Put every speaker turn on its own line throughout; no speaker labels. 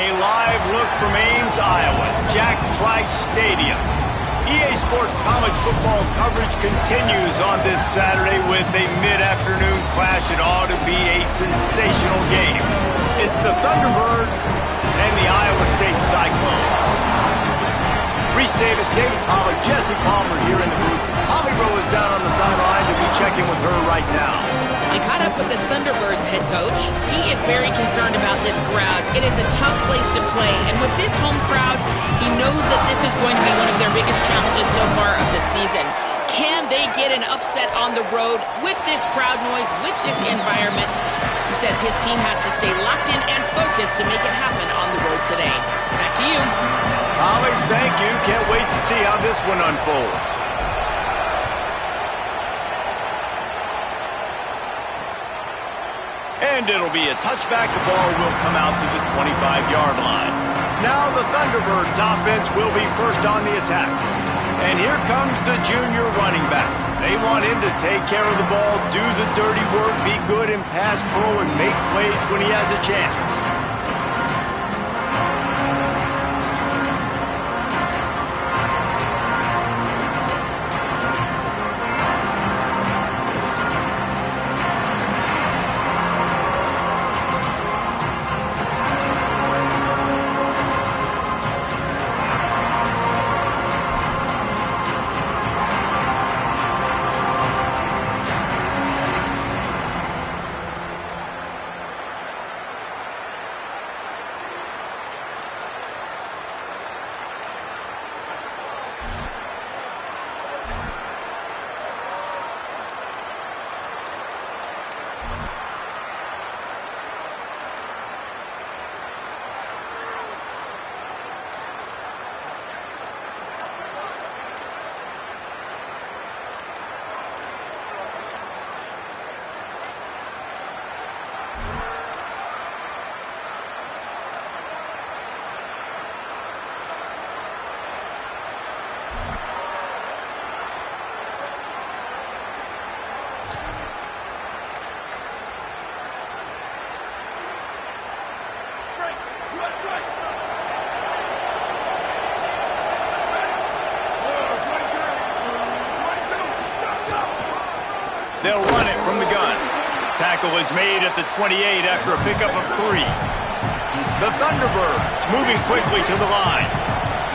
A live look from Ames, Iowa, Jack Trice Stadium. EA Sports college football coverage continues on this Saturday with a mid-afternoon clash. It ought to be a sensational game. It's the Thunderbirds and the Iowa State Cyclones. Reese Davis, David Pollack, Jesse Palmer here in the booth. Holly Rowe is down on the sidelines, and we check in with her right now.
I caught up with the Thunderbirds head coach. He is very concerned about this crowd. It is a tough place to play, and with this home crowd, he knows that this is going to be one of their biggest challenges so far of the season. Can they get an upset on the road with this crowd noise, with this environment? He says his team has to stay locked in and focused to make it happen on the road today. Back to you.
Holly, thank you. Can't wait to see how this one unfolds. And it'll be a touchback. The ball will come out to the 25-yard line. Now the Thunderbirds offense will be first on the attack. And here comes the junior running back. They want him to take care of the ball, do the dirty work, be good in pass pro, and make plays when he has a chance. They'll run it from the gun. Tackle is made at the 28 after a pickup of 3. The Thunderbirds moving quickly to the line.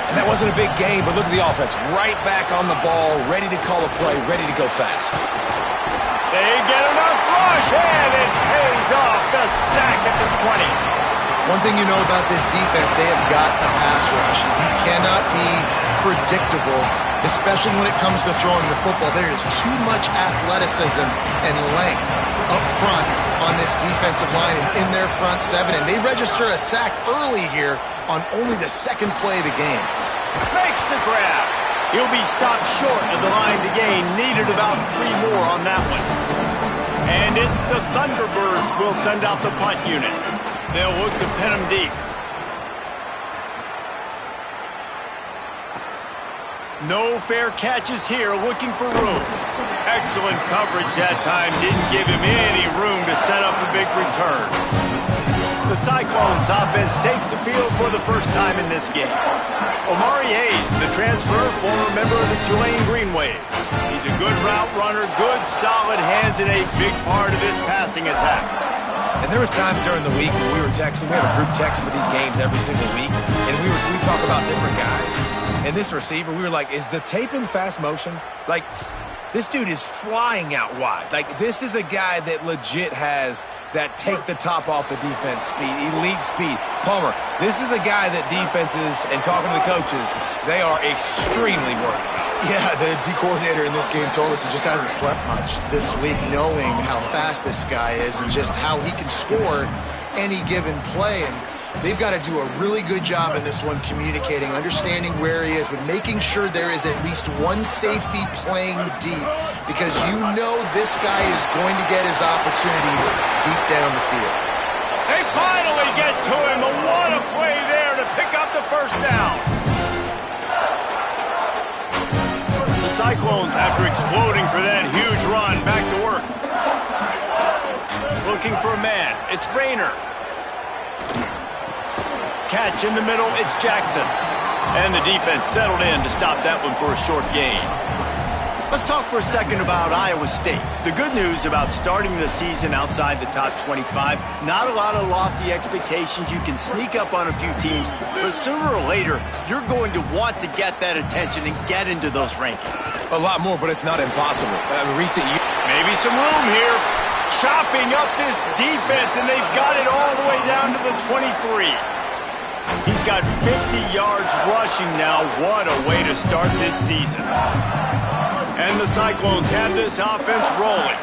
And that wasn't a big game, but look at the offense. Right back on the ball, ready to call a play, ready to go fast.
They get enough rush, and it pays off. The sack at the 20.
One thing you know about this defense, they have got a pass rush. You cannot be predictable, especially when it comes to throwing the football. There is too much athleticism and length up front on this defensive line and in their front seven, and they register a sack early here on only the second play of the game.
Makes the grab. He'll be stopped short of the line to gain. Needed about 3 more on that one. And it's the Thunderbirds will send out the punt unit. They'll look to pin him deep. No fair catches here, looking for room. Excellent coverage that time. Didn't give him any room to set up a big return. The Cyclones offense takes the field for the first time in this game. Omari Hayes, the transfer, former member of the Tulane Green Wave. He's a good route runner, good solid hands, and a big part of this passing attack.
And there was times during the week when we were texting. We have a group text for these games every single week, and we talk about different guys. And this receiver, we were like, is the tape in fast motion? Like, this dude is flying out wide. Like, this is a guy that legit has that take the top off the defense speed, elite speed. Palmer, this is a guy that defenses, and talking to the coaches, they are extremely worried about.
Yeah, the D coordinator in this game told us he just hasn't slept much this week, knowing how fast this guy is and just how he can score any given play. And they've got to do a really good job in this one communicating, understanding where he is, but making sure there is at least one safety playing deep, because you know this guy is going to get his opportunities deep down the field.
They finally get to him. What a play there to pick up the first down. The Cyclones, after exploding for that huge run, back to work. Looking for a man. It's Rayner. catch in the middle. It's Jackson. And the defense settled in to stop that one for a short gain. Let's talk for a second about Iowa State. The good news about starting the season outside the top 25, not a lot of lofty expectations. You can sneak up on a few teams, but sooner or later, you're going to want to get that attention and get into those rankings.
A lot more, but it's not impossible. Recent years.
Maybe some room here. Chopping up this defense, and they've got it all the way down to the 23. He's got 50 yards rushing now. What a way to start this season. And the Cyclones have this offense rolling.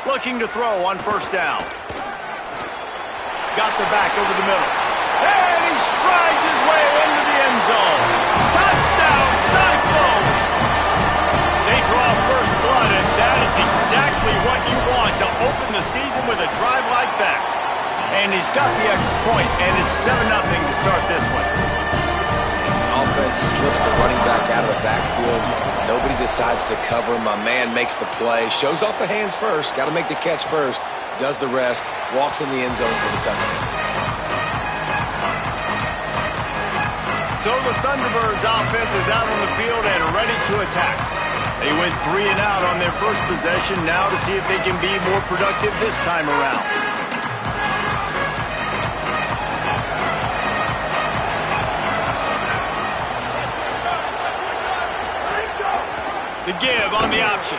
Looking to throw on first down. Got the back over the middle. And he strides his way into the end zone. Touchdown, Cyclones! They draw first blood, and that is exactly what you want to open the season with a drive like that. And he's got the extra point, and it's 7-0 to start this one.
Offense slips the running back out of the backfield. Nobody decides to cover him. My man makes the play. Shows off the hands first. Got to make the catch first. Does the rest. Walks in the end zone for the touchdown.
So the Thunderbirds offense is out on the field and ready to attack. They went 3 and out on their first possession. Now to see if they can be more productive this time around. The give on the option.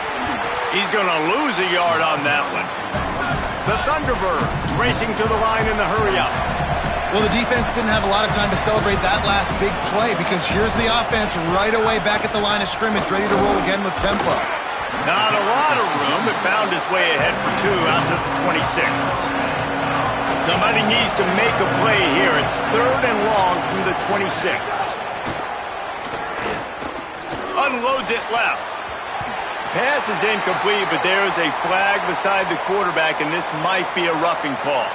He's going to lose a yard on that one. The Thunderbirds racing to the line in the hurry-up.
Well, the defense didn't have a lot of time to celebrate that last big play because here's the offense right away back at the line of scrimmage, ready to roll again with tempo.
Not a lot of room. It found its way ahead for 2 out to the 26. Somebody needs to make a play here. It's 3rd and long from the 26. Unloads it left. Pass is incomplete, but there is a flag beside the quarterback, and this might be a roughing call.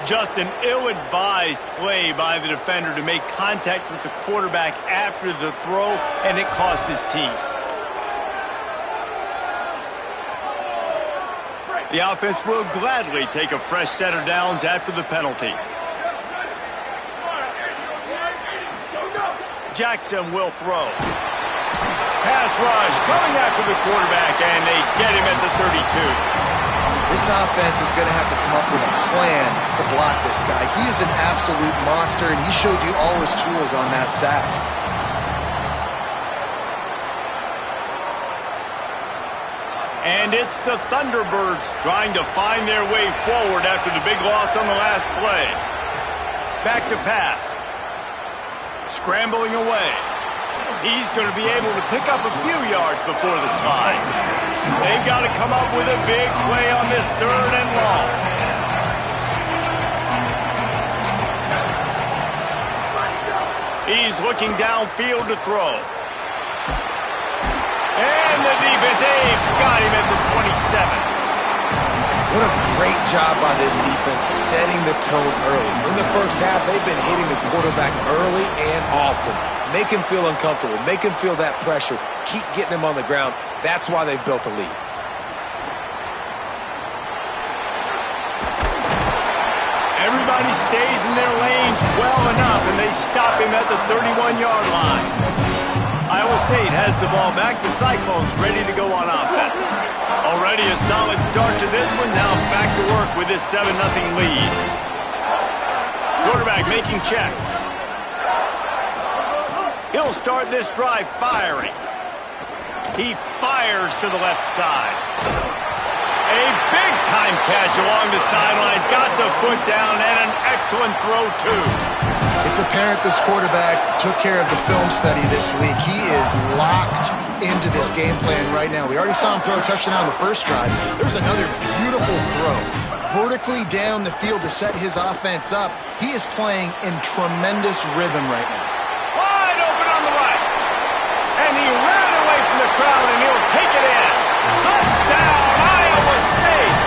Just an ill-advised play by the defender to make contact with the quarterback after the throw, and it cost his team. The offense will gladly take a fresh set of downs after the penalty. Jackson will throw. Pass rush coming after the quarterback, and they get him at the 32.
This offense is going to have to come up with a plan to block this guy. He is an absolute monster, and he showed you all his tools on that sack.
And it's the Thunderbirds trying to find their way forward after the big loss on the last play. Back to pass. Scrambling away. He's going to be able to pick up a few yards before the slide. They've got to come up with a big play on this 3rd and long. He's looking downfield to throw. And the defense, they've got him at the 27.
What a great job by this defense setting the tone early. In the first half, they've been hitting the quarterback early and often. Make him feel uncomfortable. Make him feel that pressure. Keep getting him on the ground. That's why they've built a lead.
Everybody stays in their lanes well enough, and they stop him at the 31-yard line. Iowa State has the ball back. The Cyclones ready to go on offense. Already a solid start to this one. Now back to work with this 7-0 lead. Quarterback making checks. He'll start this drive firing. He fires to the left side. A big-time catch along the sidelines. Got the foot down and an excellent throw, too.
It's apparent this quarterback took care of the film study this week. He is locked into this game plan right now. We already saw him throw a touchdown on the first drive. There's another beautiful throw. Vertically down the field to set his offense up. He is playing in tremendous rhythm right now.
Wide open on the right. And he ran away from the crowd, and he'll take it in. Touchdown, Iowa State!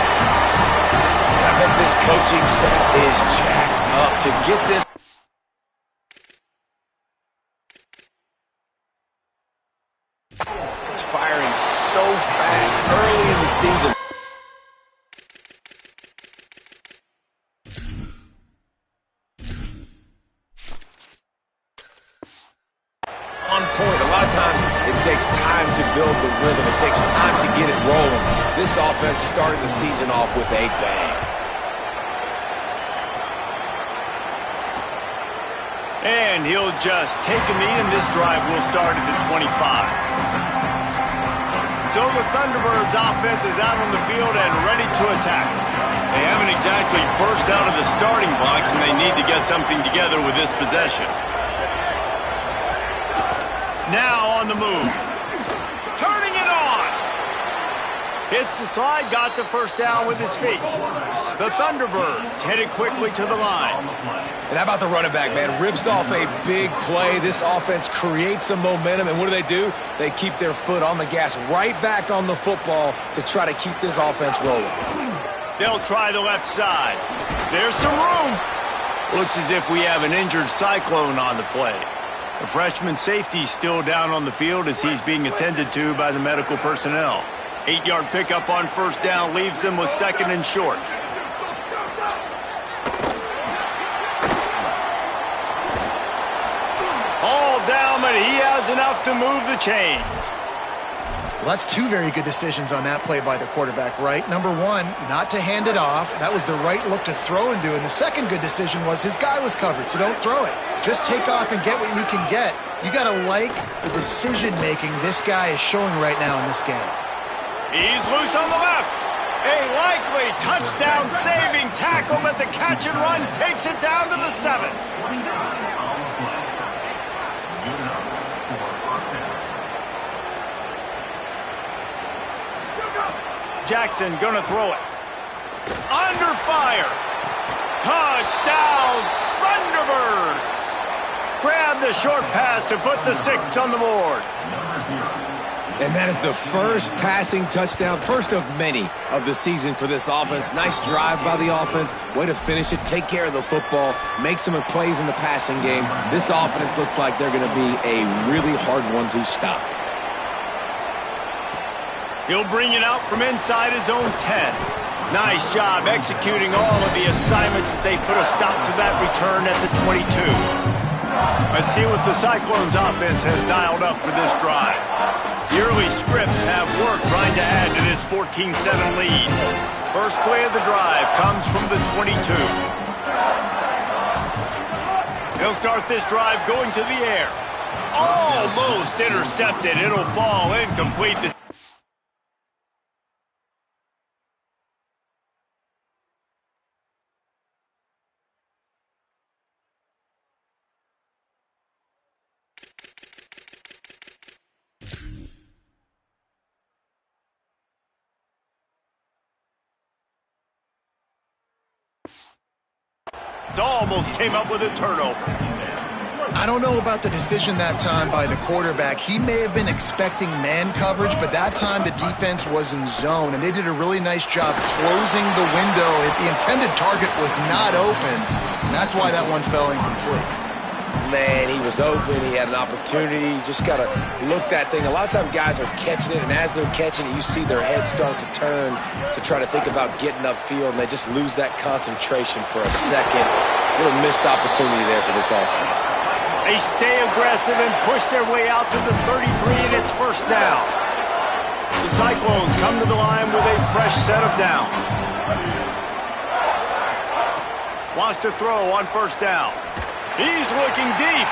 I bet this coaching staff is jacked up to get this. It's firing so fast early in the season. On point. A lot of times it takes time to build the rhythm. It takes time to get it rolling. This offense started the season off with a bang.
And he'll just take a knee, and this drive will start at the 25. So the Thunderbirds offense is out on the field and ready to attack. They haven't exactly burst out of the starting blocks, and they need to get something together with this possession. Now on the move. Turning it on. Hits the slide, got the first down with his feet. The Thunderbirds headed quickly to the line.
And how about the running back, man? Rips off a big play. This offense creates some momentum, and what do? They keep their foot on the gas right back on the football to try to keep this offense rolling.
They'll try the left side. There's some room. Looks as if we have an injured Cyclone on the play. The freshman safety still down on the field as he's being attended to by the medical personnel. 8-yard pickup on first down leaves them with second and short. All down, but he has enough to move the chains.
Well, that's two very good decisions on that play by the quarterback, right? Number one, not to hand it off. That was the right look to throw into. And the second good decision was his guy was covered, so don't throw it. Just take off and get what you can get. You got to like the decision-making this guy is showing right now in this game.
He's loose on the left. A likely touchdown-saving tackle, but the catch and run takes it down to the 7. Jackson gonna throw it. Under fire. Touchdown, Thunderbirds. Grab the short pass to put the 6 on the board.
And that is the first passing touchdown, first of many of the season for this offense. Nice drive by the offense. Way to finish it, take care of the football, make some plays in the passing game. This offense looks like they're going to be a really hard one to stop.
He'll bring it out from inside his own 10. Nice job executing all of the assignments as they put a stop to that return at the 22. Let's see what the Cyclones offense has dialed up for this drive. The early scripts have worked trying to add to this 14-7 lead. First play of the drive comes from the 22. He'll start this drive going to the air. Almost intercepted. It'll fall incomplete. Almost came up with a turnover.
I don't know about the decision that time by the quarterback. He may have been expecting man coverage, but that time the defense was in zone, and they did a really nice job closing the window. The intended target was not open, and that's why that one fell incomplete.
Man, he was open. He had an opportunity. You just got to look that thing. A lot of times guys are catching it, and as they're catching it, you see their head start to turn to try to think about getting upfield, and they just lose that concentration for a second. A little missed opportunity there for this offense.
They stay aggressive and push their way out to the 33, and it's first down. The Cyclones come to the line with a fresh set of downs. Wants to throw on first down. He's looking deep.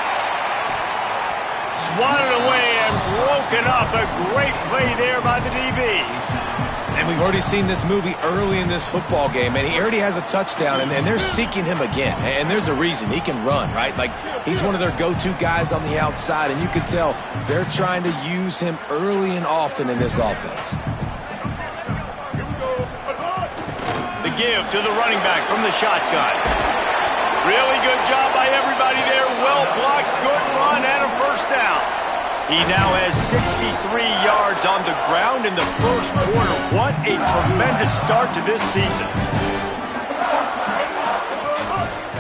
Swatted away and broken up. A great play there by the DB.
And we've already seen this movie early in this football game, and he already has a touchdown, and they're seeking him again. And there's a reason. He can run, right? Like, he's one of their go-to guys on the outside, and you can tell they're trying to use him early and often in this offense.
The give to the running back from the shotgun. Really good job by everybody there. Well blocked, good run, and a first down. He now has 63 yards on the ground in the first quarter. What a tremendous start to this season.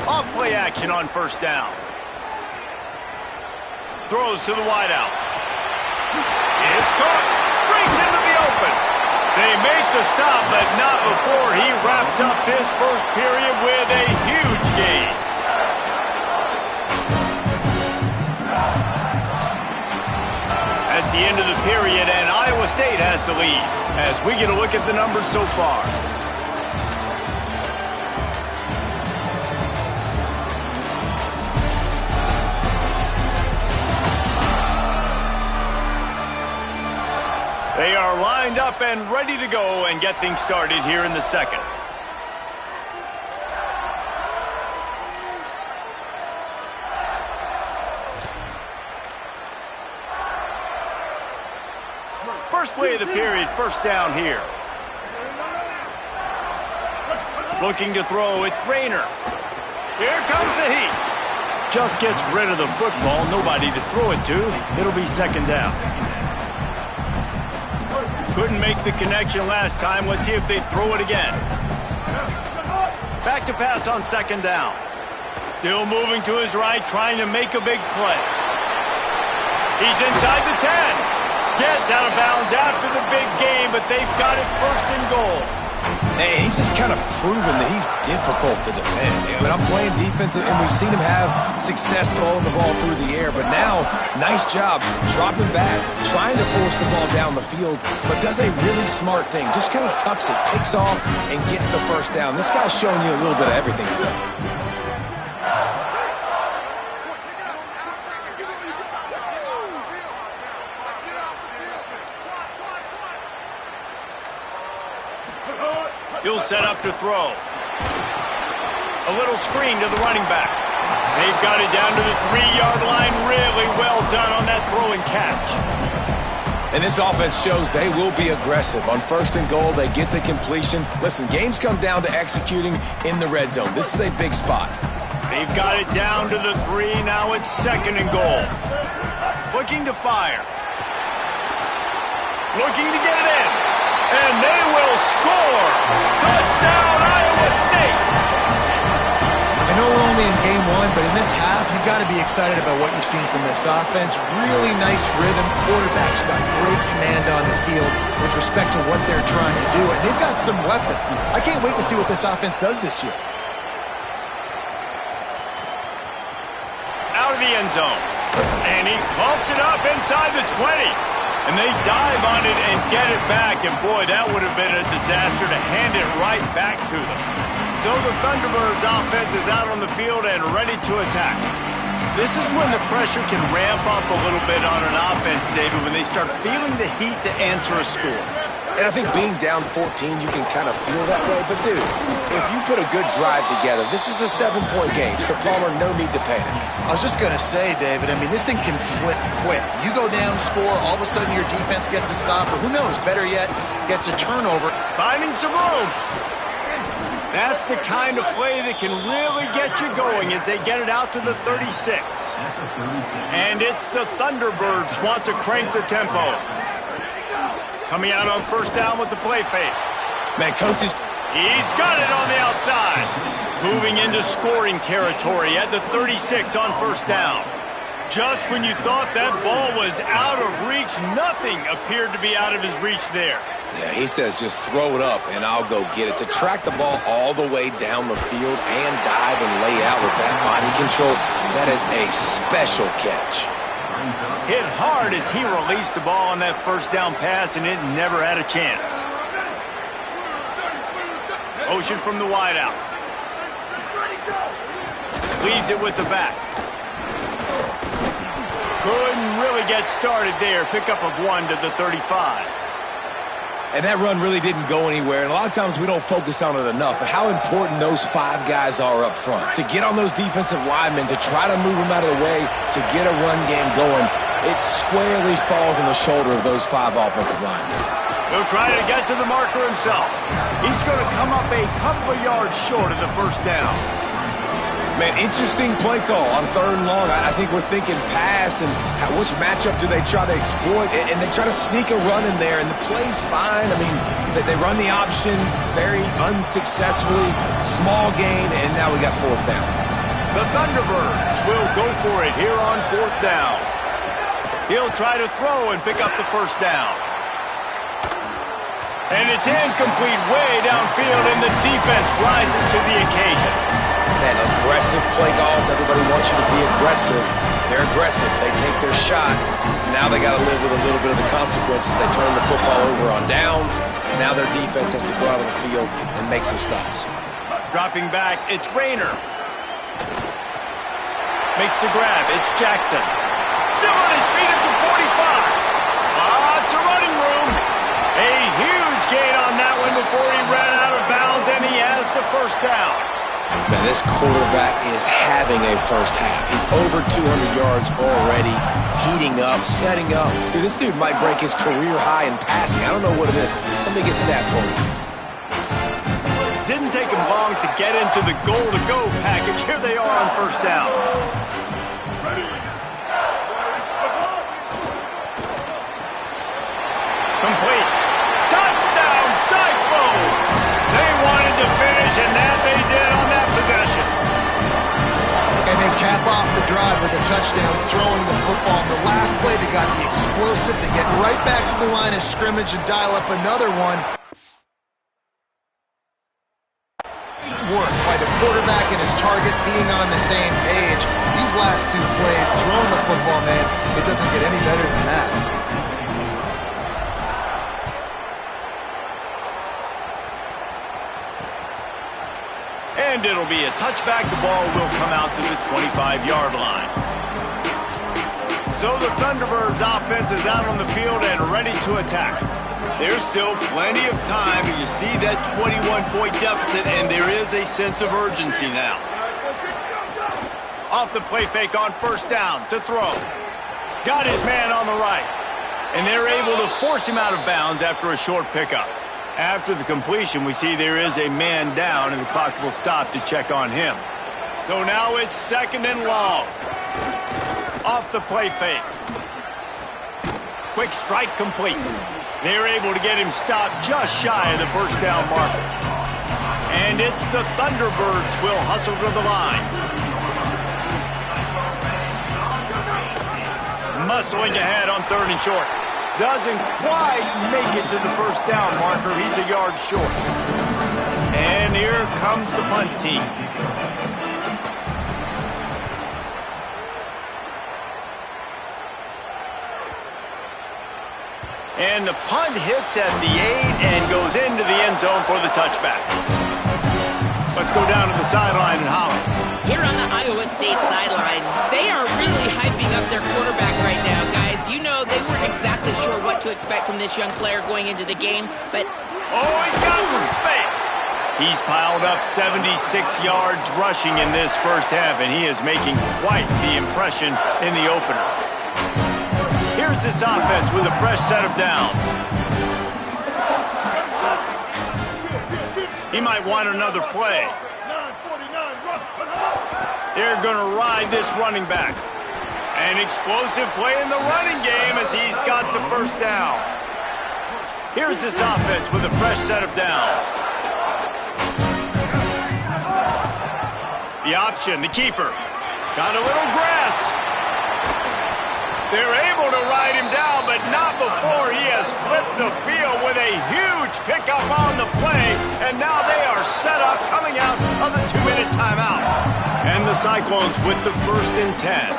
Off action on first down. Throws to the wideout. It's caught. Brings into the open. They make the stop, but not before he wraps up this first period with a huge gain. That's the end of the period, and Iowa State has the lead as we get a look at the numbers so far. They are lined up and ready to go and get things started here in the second. First play of the period, first down here. Looking to throw, it's Rayner. Here comes the heat. Just gets rid of the football, nobody to throw it to. It'll be second down. Couldn't make the connection last time. Let's see if they throw it again. Back to pass on second down. Still moving to his right, trying to make a big play. He's inside the 10. Gets out of bounds after the big game, but they've got it first and goal.
And he's just kind of proven that he's difficult to defend. But I'm playing defense, and we've seen him have success throwing the ball through the air. But now, nice job dropping back, trying to force the ball down the field, but does a really smart thing. Just kind of tucks it, takes off, and gets the first down. This guy's showing you a little bit of everything today.
He'll set up to throw. A little screen to the running back. They've got it down to the 3-yard line. Really well done on that throw and catch.
And this offense shows they will be aggressive. On first and goal, they get the completion. Listen, games come down to executing in the red zone. This is a big spot.
They've got it down to the 3. Now it's second and goal. Looking to fire. Looking to get it in. And they will score! Touchdown, Iowa State!
I know we're only in game one, but in this half, you've got to be excited about what you've seen from this offense. Really nice rhythm. Quarterback's got great command on the field with respect to what they're trying to do, and they've got some weapons. I can't wait to see what this offense does this year.
Out of the end zone. And he pumps it up inside the 20. And they dive on it and get it back. And boy, that would have been a disaster to hand it right back to them. So the Thunderbirds offense is out on the field and ready to attack. This is when the pressure can ramp up a little bit on an offense, David, when they start feeling the heat to answer a score.
And I think being down 14, you can kind of feel that way. But, dude, if you put a good drive together, this is a 7-point game. So, Palmer, no need to panic.
I was just going to say, David, I mean, this thing can flip quick. You go down, score, all of a sudden your defense gets a stop, or who knows, better yet, gets a turnover.
Finding some room. That's the kind of play that can really get you going as they get it out to the 36. And it's the Thunderbirds want to crank the tempo. Coming out on first down with the play fake.
Man, coaches.
He's got it on the outside. Moving into scoring territory at the 36 on first down. Just when you thought that ball was out of reach, nothing appeared to be out of his reach there.
Yeah, he says just throw it up and I'll go get it. To track the ball all the way down the field and dive and lay out with that body control, that is a special catch.
Hit hard as he released the ball on that first down pass, and it never had a chance. Motion from the wideout. Leaves it with the back. Couldn't really get started there. Pickup of 1 to the 35.
And that run really didn't go anywhere, and a lot of times we don't focus on it enough, but how important those 5 guys are up front. To get on those defensive linemen, to try to move them out of the way, to get a run game going, it squarely falls on the shoulder of those 5 offensive linemen.
He'll try to get to the marker himself. He's going to come up a couple of yards short of the first down.
Man, interesting play call on third and long. I think we're thinking pass and which matchup do they try to exploit, and they try to sneak a run in there, and the play's fine. I mean, they run the option very unsuccessfully, small gain, and now we got fourth down.
The Thunderbirds will go for it here on 4th down. He'll try to throw and pick up the first down. And it's incomplete way downfield, and the defense rises to the occasion.
Man, aggressive play calls. Everybody wants you to be aggressive. They're aggressive. They take their shot. Now they got to live with a little bit of the consequences. They turn the football over on downs. Now their defense has to go out on the field and make some stops.
Dropping back, it's Rayner. Makes the grab, it's Jackson. Still on his feet at the 45. It's a running room. A huge gain on that one before he ran out of bounds, and he has the first down.
Man, this quarterback is having a first half. He's over 200 yards already, heating up, setting up. Dude, this dude might break his career high in passing. I don't know what it is. Somebody get stats for me.
Didn't take him long to get into the goal-to-go package. Here they are on first down. Complete. Touchdown, Cyclones! They wanted to finish, and that they did on that possession.
And they cap off the drive with a touchdown, throwing the football. In the last play, they got the explosive. They get right back to the line of scrimmage and dial up another one. Work by the quarterback and his target being on the same page. These last two plays, throwing the football, man, it doesn't get any better than that.
And it'll be a touchback. The ball will come out to the 25-yard line. So the Thunderbirds offense is out on the field and ready to attack. There's still plenty of time. You see that 21-point deficit, and there is a sense of urgency now. Off the play fake on first down to throw. Got his man on the right. And they're able to force him out of bounds after a short pickup. After the completion, we see there is a man down, and the clock will stop to check on him. So now it's 2nd and long. Off the play fake. Quick strike complete. They're able to get him stopped just shy of the first down marker. And it's the Thunderbirds will hustle to the line. Muscling ahead on 3rd and short. Doesn't quite make it to the first down marker. He's a yard short. And here comes the punt team. And the punt hits at the 8 and goes into the end zone for the touchback. Let's go down to the sideline and holler.
Here on the Iowa State sideline, they are really hyping up their quarterback right now, guys. You know, they weren't exactly sure what to expect from this young player going into the game, but...
Oh, he's got some space. He's piled up 76 yards rushing in this first half, and he is making quite the impression in the opener. Here's this offense with a fresh set of downs. He might want another play. They're going to ride this running back. An explosive play in the running game as he's got the first down. Here's this offense with a fresh set of downs. The option, the keeper. Got a little grass. They're able to ride him down, but not before he has flipped the field with a huge pickup on the play. And now they are set up coming out of the 2-minute timeout. And the Cyclones with the 1st and 10.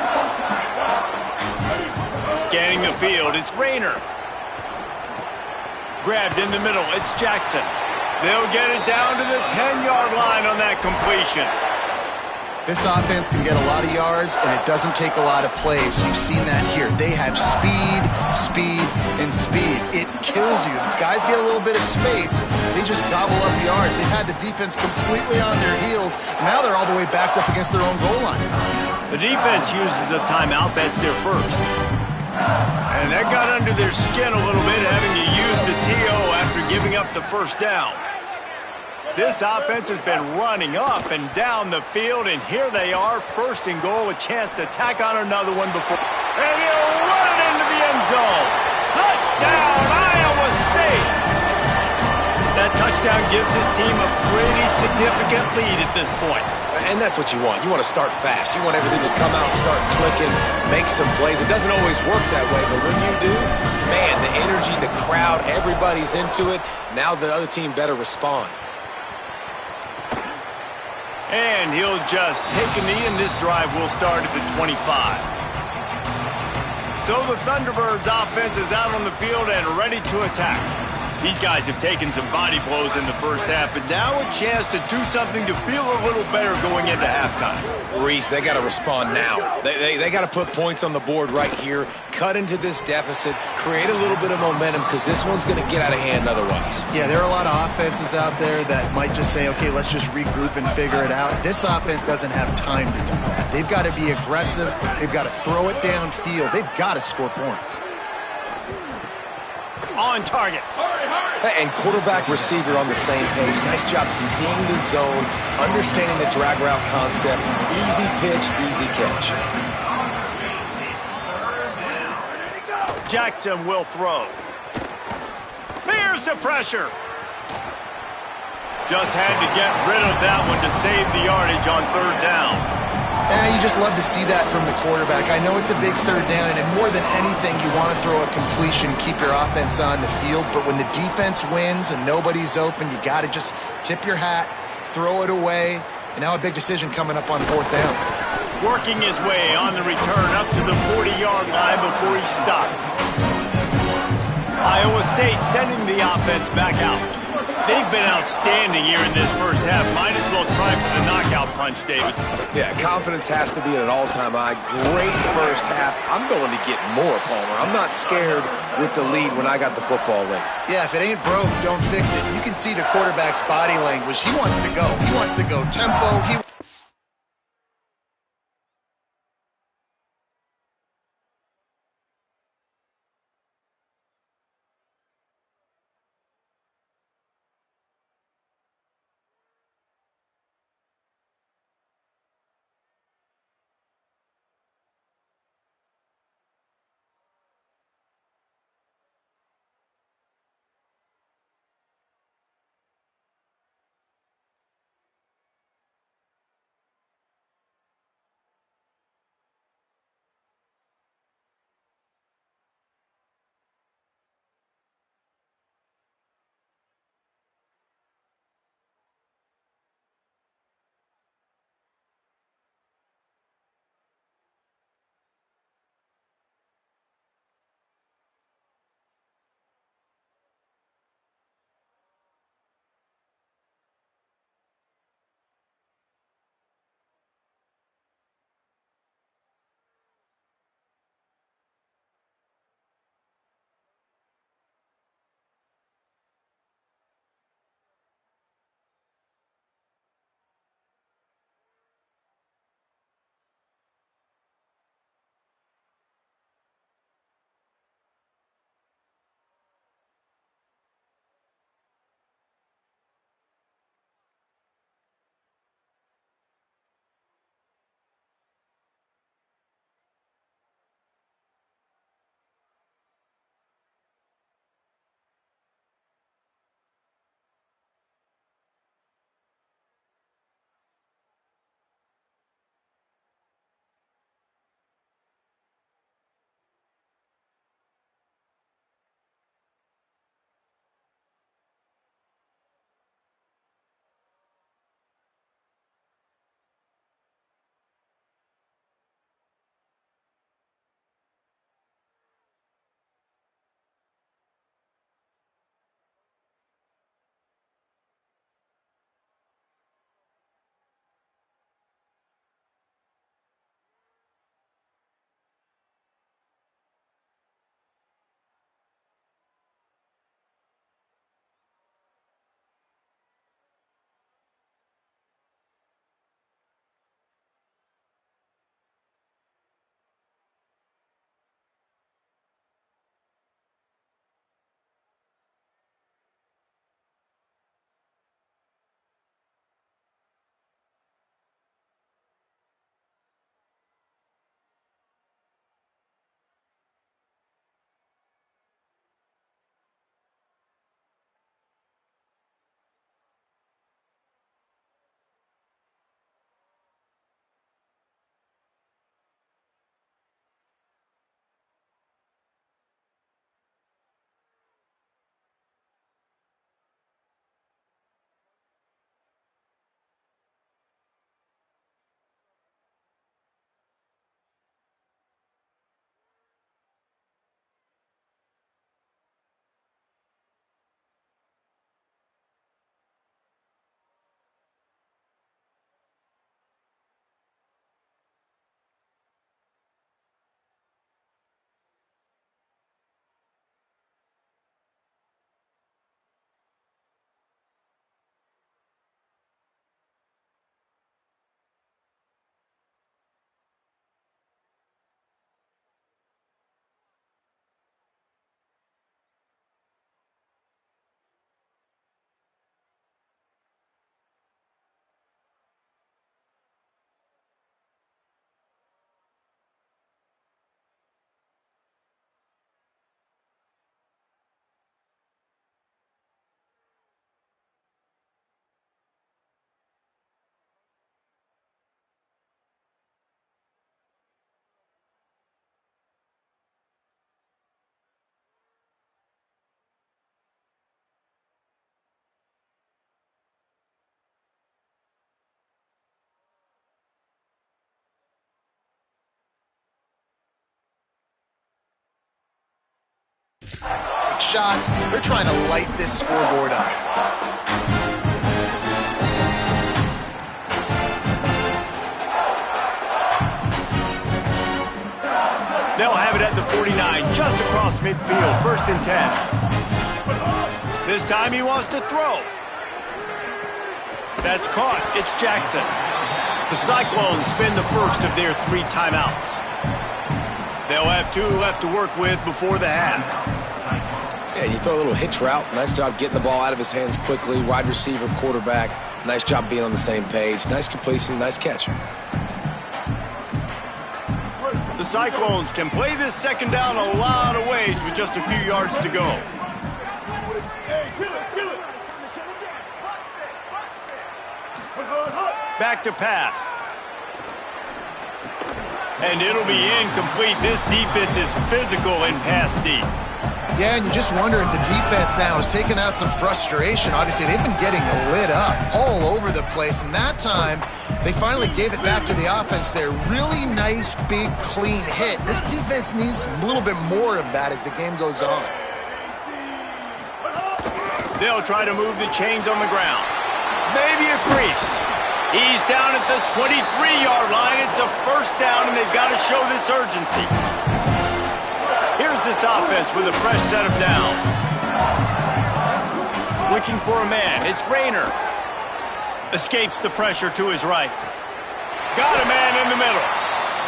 Scanning the field, it's Rayner. Grabbed in the middle, it's Jackson. They'll get it down to the 10-yard line on that completion.
This offense can get a lot of yards, and it doesn't take a lot of plays. You've seen that here. They have speed, speed, and speed. It kills you. If guys get a little bit of space, they just gobble up yards. They've had the defense completely on their heels, and now they're all the way backed up against their own goal line.
The defense uses a timeout. That's their first. And that got under their skin a little bit, having to use the TO after giving up the first down. This offense has been running up and down the field, and here they are, 1st and goal, a chance to tack on another one before. And he'll run it into the end zone. Touchdown, Iowa State! That touchdown touchdown gives his team a pretty significant lead at this point.
And that's what you want. You want to start fast. You want everything to come out and start clicking, make some plays. It doesn't always work that way, but when you do, man, the energy, the crowd, everybody's into it. Now the other team better respond.
And he'll just take a knee, and this drive will start at the 25. So the Thunderbirds offense is out on the field and ready to attack. These guys have taken some body blows in the first half, but now a chance to do something to feel a little better going into halftime.
Reese, they got to respond now. They got to put points on the board right here, cut into this deficit, create a little bit of momentum, because this one's going to get out of hand otherwise.
Yeah, there are a lot of offenses out there that might just say, okay, let's just regroup and figure it out. This offense doesn't have time to do that. They've got to be aggressive. They've got to throw it downfield. They've got to score points.
On target.
And quarterback receiver on the same page. Nice job seeing the zone, understanding the drag route concept. Easy pitch, easy catch.
Jackson will throw. Here's the pressure. Just had to get rid of that one to save the yardage on third down.
You just love to see that from the quarterback. I know it's a big third down, and more than anything, you want to throw a completion, keep your offense on the field. But when the defense wins and nobody's open, you got to just tip your hat, throw it away. And now a big decision coming up on fourth down.
Working his way on the return up to the 40-yard line before he stopped. Iowa State sending the offense back out. They've been outstanding here in this first half. Might as well try for the knockout punch, David.
Yeah, confidence has to be at an all-time high. Great first half. I'm going to get more, Palmer. I'm not scared with the lead when I got the football late.
Yeah, if it ain't broke, don't fix it. You can see the quarterback's body language. He wants to go. He wants to go tempo. shots. They're trying to light this scoreboard up.
They'll have it at the 49, just across midfield, 1st and 10. This time he wants to throw. That's caught. It's Jackson. The Cyclones spend the first of their 3 timeouts. They'll have 2 left to work with before the half.
Yeah, you throw a little hitch route. Nice job getting the ball out of his hands quickly. Wide receiver, quarterback. Nice job being on the same page. Nice completion, nice catch.
The Cyclones can play this second down a lot of ways with just a few yards to go. Back to pass. And it'll be incomplete. This defense is physical in pass deep.
Yeah, and you just wonder if the defense now has taken out some frustration. Obviously, they've been getting lit up all over the place, and that time they finally gave it back to the offense there. Really nice, big, clean hit. This defense needs a little bit more of that as the game goes on.
They'll try to move the chains on the ground. Maybe a crease. He's down at the 23-yard line. It's a 1st down, and they've got to show this urgency. Here's this offense with a fresh set of downs. Looking for a man. It's Rayner. Escapes the pressure to his right. Got a man in the middle.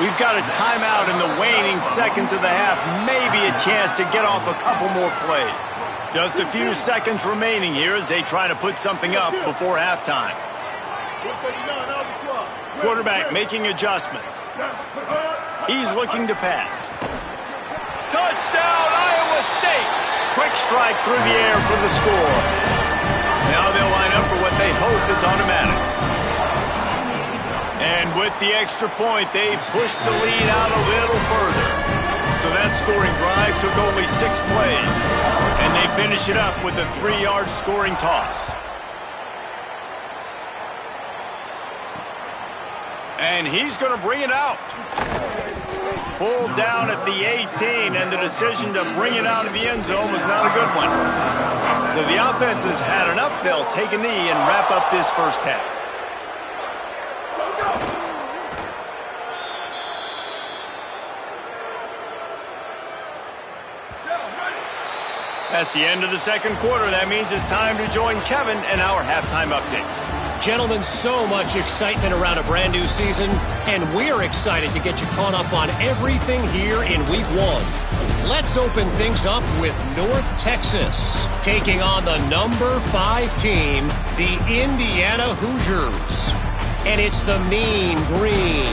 We've got a timeout in the waning seconds of the half. Maybe a chance to get off a couple more plays. Just a few seconds remaining here as they try to put something up before halftime. Quarterback making adjustments. He's looking to pass. Touchdown, Iowa State! Quick strike through the air for the score. Now they'll line up for what they hope is automatic. And with the extra point, they push the lead out a little further. So that scoring drive took only 6 plays. And they finish it up with a 3-yard scoring toss. And he's going to bring it out. Pulled down at the 18, and the decision to bring it out of the end zone was not a good one. If the offense has had enough, they'll take a knee and wrap up this first half. That's the end of the second quarter. That means it's time to join Kevin and our halftime update.
Gentlemen, so much excitement around a brand new season, and we're excited to get you caught up on everything here in Week 1. Let's open things up with North Texas, taking on the number 5 team, the Indiana Hoosiers. And it's the Mean Green,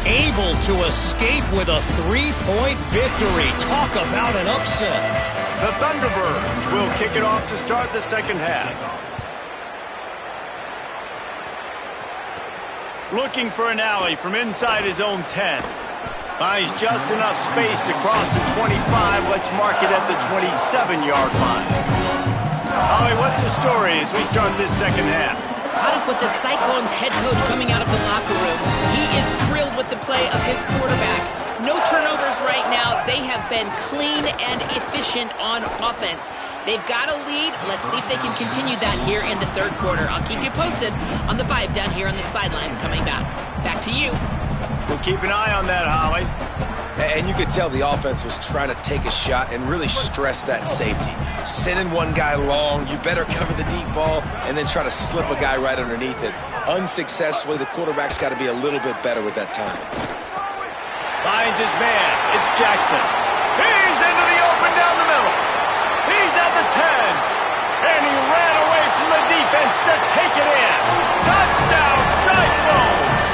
able to escape with a 3-point victory. Talk about an upset.
The Thunderbirds will kick it off to start the second half. Looking for an alley from inside his own 10. Finds just enough space to cross the 25. Let's mark it at the 27-yard line. Holly, what's the story as we start this second half?
Caught up with the Cyclones head coach coming out of the locker room. He is thrilled with the play of his quarterback. No turnovers right now. They have been clean and efficient on offense. They've got a lead. Let's see if they can continue that here in the third quarter. I'll keep you posted on the vibe down here on the sidelines coming back. Back to you.
We'll keep an eye on that, Holly.
And you could tell the offense was trying to take a shot and really stress that safety. Sending one guy long, you better cover the deep ball, and then try to slip a guy right underneath it. Unsuccessfully, the quarterback's got to be a little bit better with that time.
Finds his man. It's Jackson. He's into the open down the middle. He's at the 10. And he ran away from the defense to take it in. Touchdown, Cyclones!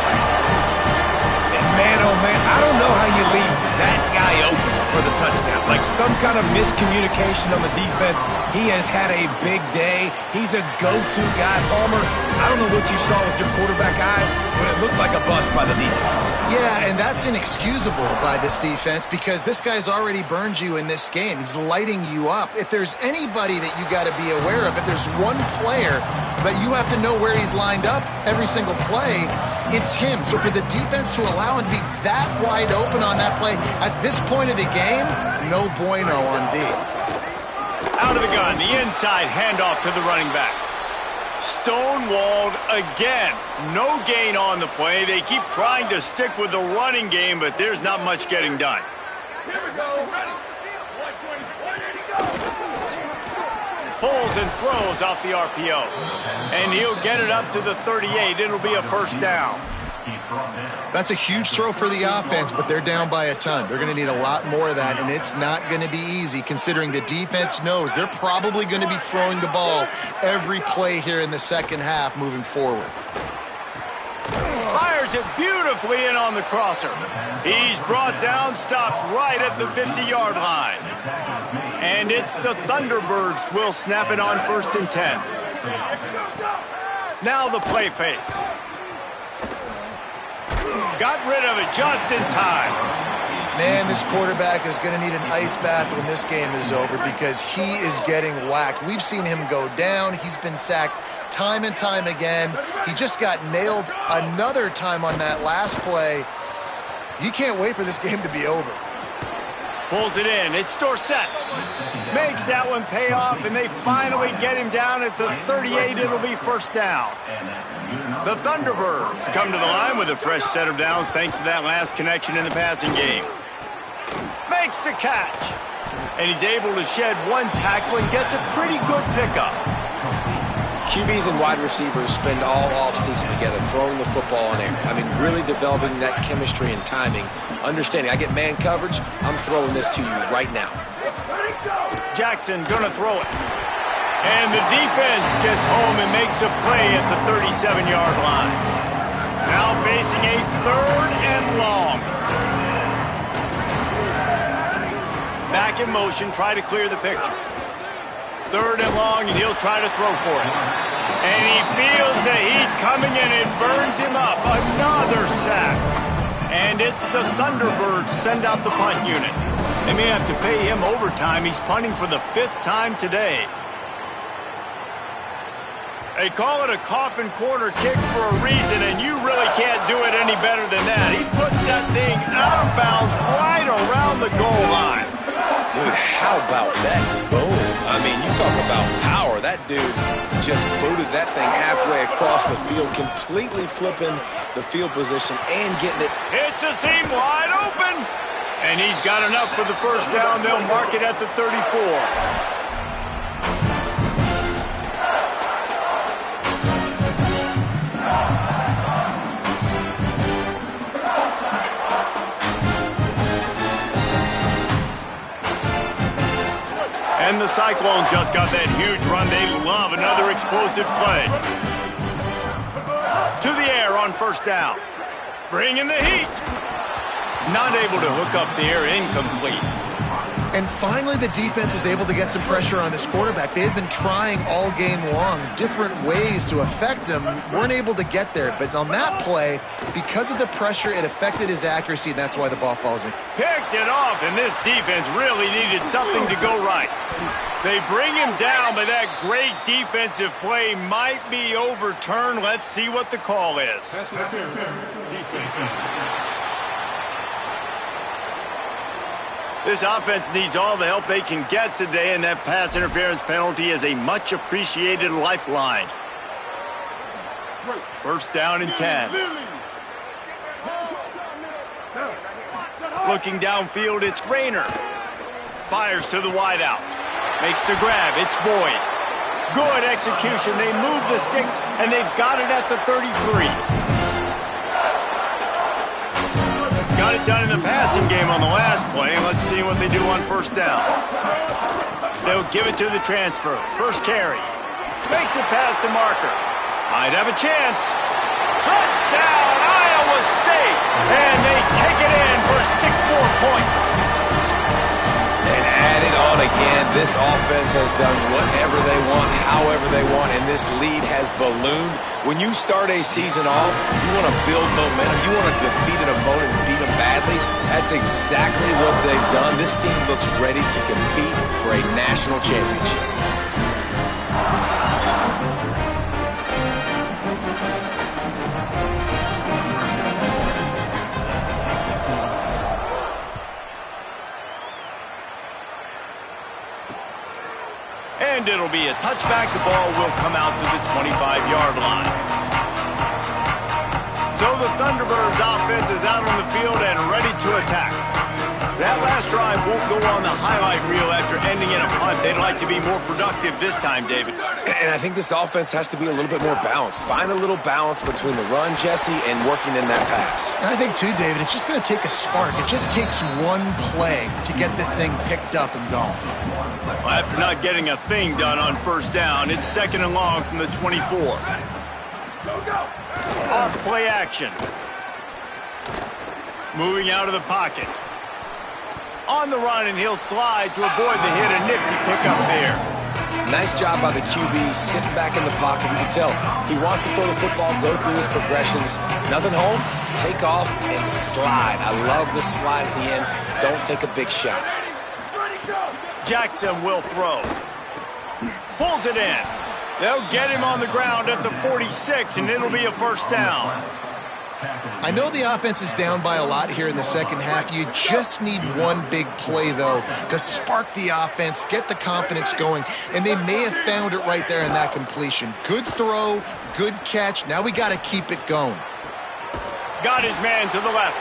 And man, oh man, I don't know how you leave that guy open for the touchdown. Like some kind of miscommunication on the defense. He has had a big day. He's a go-to guy. Palmer, I don't know what you saw with your quarterback eyes, but it looked like a bust by the defense.
Yeah, and that's inexcusable by this defense because this guy's already burned you in this game. He's lighting you up. If there's anybody that you got to be aware of, if there's one player that you have to know where he's lined up every single play, it's him. So for the defense to allow him to be that wide open on that play at this point of the game, no bueno on D.
Out the gun. The inside handoff to the running back. Stonewalled again. No gain on the play. They keep trying to stick with the running game, but there's not much getting done.
Here we go.
Pulls and throws off the RPO. And he'll get it up to the 38. It'll be a first down.
That's a huge throw for the offense, but they're down by a ton. They're going to need a lot more of that, and it's not going to be easy considering the defense knows they're probably going to be throwing the ball every play here in the second half moving forward.
Fires it beautifully in on the crosser. He's brought down, stopped right at the 50-yard line. And it's the Thunderbirds will snap it on 1st and 10. Now the play fake. Got rid of it just in time.
Man, this quarterback is going to need an ice bath when this game is over because he is getting whacked. We've seen him go down. He's been sacked time and time again. He just got nailed another time on that last play. He can't wait for this game to be over.
Pulls it in. It's Dorsett. Makes that one pay off, and they finally get him down at the 38. It'll be first down. The Thunderbirds come to the line with a fresh set of downs thanks to that last connection in the passing game. Makes the catch. And he's able to shed one tackle and gets a pretty good pickup.
QBs and wide receivers spend all offseason together throwing the football in air. I mean, really developing that chemistry and timing. Understanding, I get man coverage, I'm throwing this to you right now.
Jackson gonna throw it. And the defense gets home and makes a play at the 37-yard line. Now facing a 3rd and long. Back in motion, try to clear the picture. 3rd and long, and he'll try to throw for it. And he feels the heat coming and it burns him up. Another sack. And it's the Thunderbirds send out the punt unit. They may have to pay him overtime. He's punting for the 5th time today. They call it a coffin corner kick for a reason, and you really can't do it any better than that. He puts that thing out of bounds right around the goal line.
Dude, how about that boom? I mean, you talk about power. That dude just booted that thing halfway across the field, completely flipping the field position and getting it.
It's a seam wide open. And he's got enough for the first down. They'll mark it at the 34. And the Cyclones just got that huge run. They love another explosive play. To the air on first down. Bringing the heat. Not able to hook up the air, incomplete.
And finally, the defense is able to get some pressure on this quarterback. They had been trying all game long different ways to affect him. Weren't able to get there. But on that play, because of the pressure, it affected his accuracy, and that's why the ball falls in.
Picked it off, and this defense really needed something to go right. They bring him down, but that great defensive play might be overturned. Let's see what the call is. This offense needs all the help they can get today, and that pass interference penalty is a much-appreciated lifeline. First down and 10. Looking downfield, it's Rayner. Fires to the wideout. Makes the grab. It's Boyd. Good execution. They move the sticks, and they've got it at the 33. Got it done in the passing game on the last play. Let's see what they do on first down. They'll give it to the transfer. First carry. Makes it past the marker. Might have a chance. Touchdown, Iowa State! And they take it in for 6 more points.
And add it on again. This offense has done whatever they want, however they want, and this lead has ballooned. When you start a season off, you want to build momentum. You want to defeat an opponent and beat them badly. That's exactly what they've done. This team looks ready to compete for a national championship.
it'll be a touchback. The ball will come out to the 25-yard line. So the Thunderbirds offense is out on the field and ready to attack. That last drive won't go on the highlight reel after ending in a punt. They'd like to be more productive this time, David.
And I think this offense has to be a little bit more balanced. Find a little balance between the run, Jesse, and working in that pass.
And I think, too, David, it's just going to take a spark. It just takes one play to get this thing picked up and going.
Well, after not getting a thing done on first down, it's 2nd and long from the 24. Off play action. Moving out of the pocket. On the run, and he'll slide to avoid the hit. A nifty pickup there.
Nice job by the QB, sitting back in the pocket. You can tell he wants to throw the football, go through his progressions. Nothing home, take off, and slide. I love the slide at the end. Don't take a big shot.
Jackson will throw. Pulls it in. They'll get him on the ground at the 46, and it'll be a first down.
I know the offense is down by a lot here in the second half. You just need one big play, though, to spark the offense, get the confidence going, and they may have found it right there in that completion. Good throw, good catch. Now we got to keep it going.
Got his man to the left.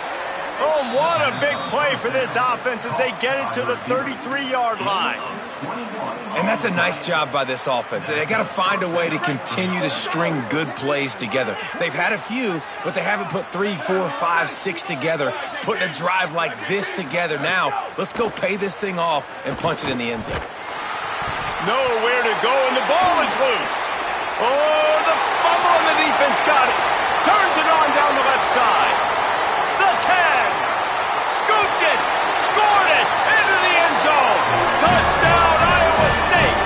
Oh, what a big play for this offense as they get it to the 33-yard line.
And that's a nice job by this offense. They got to find a way to continue to string good plays together. They've had a few, but they haven't put 3, 4, 5, 6 together. Putting a drive like this together now, let's go pay this thing off and punch it in the end zone.
Nowhere to go, and the ball is loose. Oh, the fumble, and the defense got it. Turns it on down the left side. The 10. Scooped it. Scored it. Into the end zone. Touchdown, Iowa State.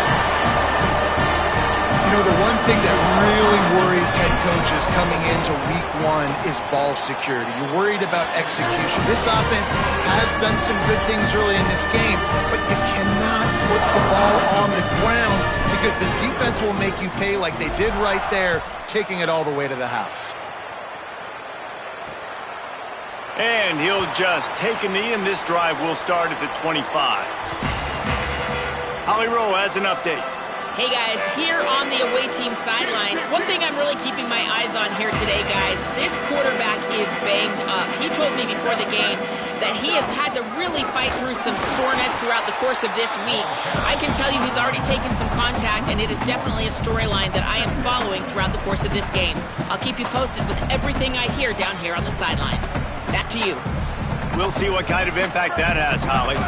You know, the one thing that really worries head coaches coming into week 1 is ball security. You're worried about execution. This offense has done some good things early in this game, but you cannot put the ball on the ground because the defense will make you pay like they did right there, taking it all the way to the house.
And he'll just take a knee, and this drive will start at the 25. Holly Rowe has an update.
Hey guys, here on the away team sideline, one thing I'm really keeping my eyes on here today, guys, this quarterback is banged up. He told me before the game that he has had to really fight through some soreness throughout the course of this week. I can tell you he's already taken some contact, and it is definitely a storyline that I am following throughout the course of this game. I'll keep you posted with everything I hear down here on the sidelines. Back to you.
We'll see what kind of impact that has, Holly.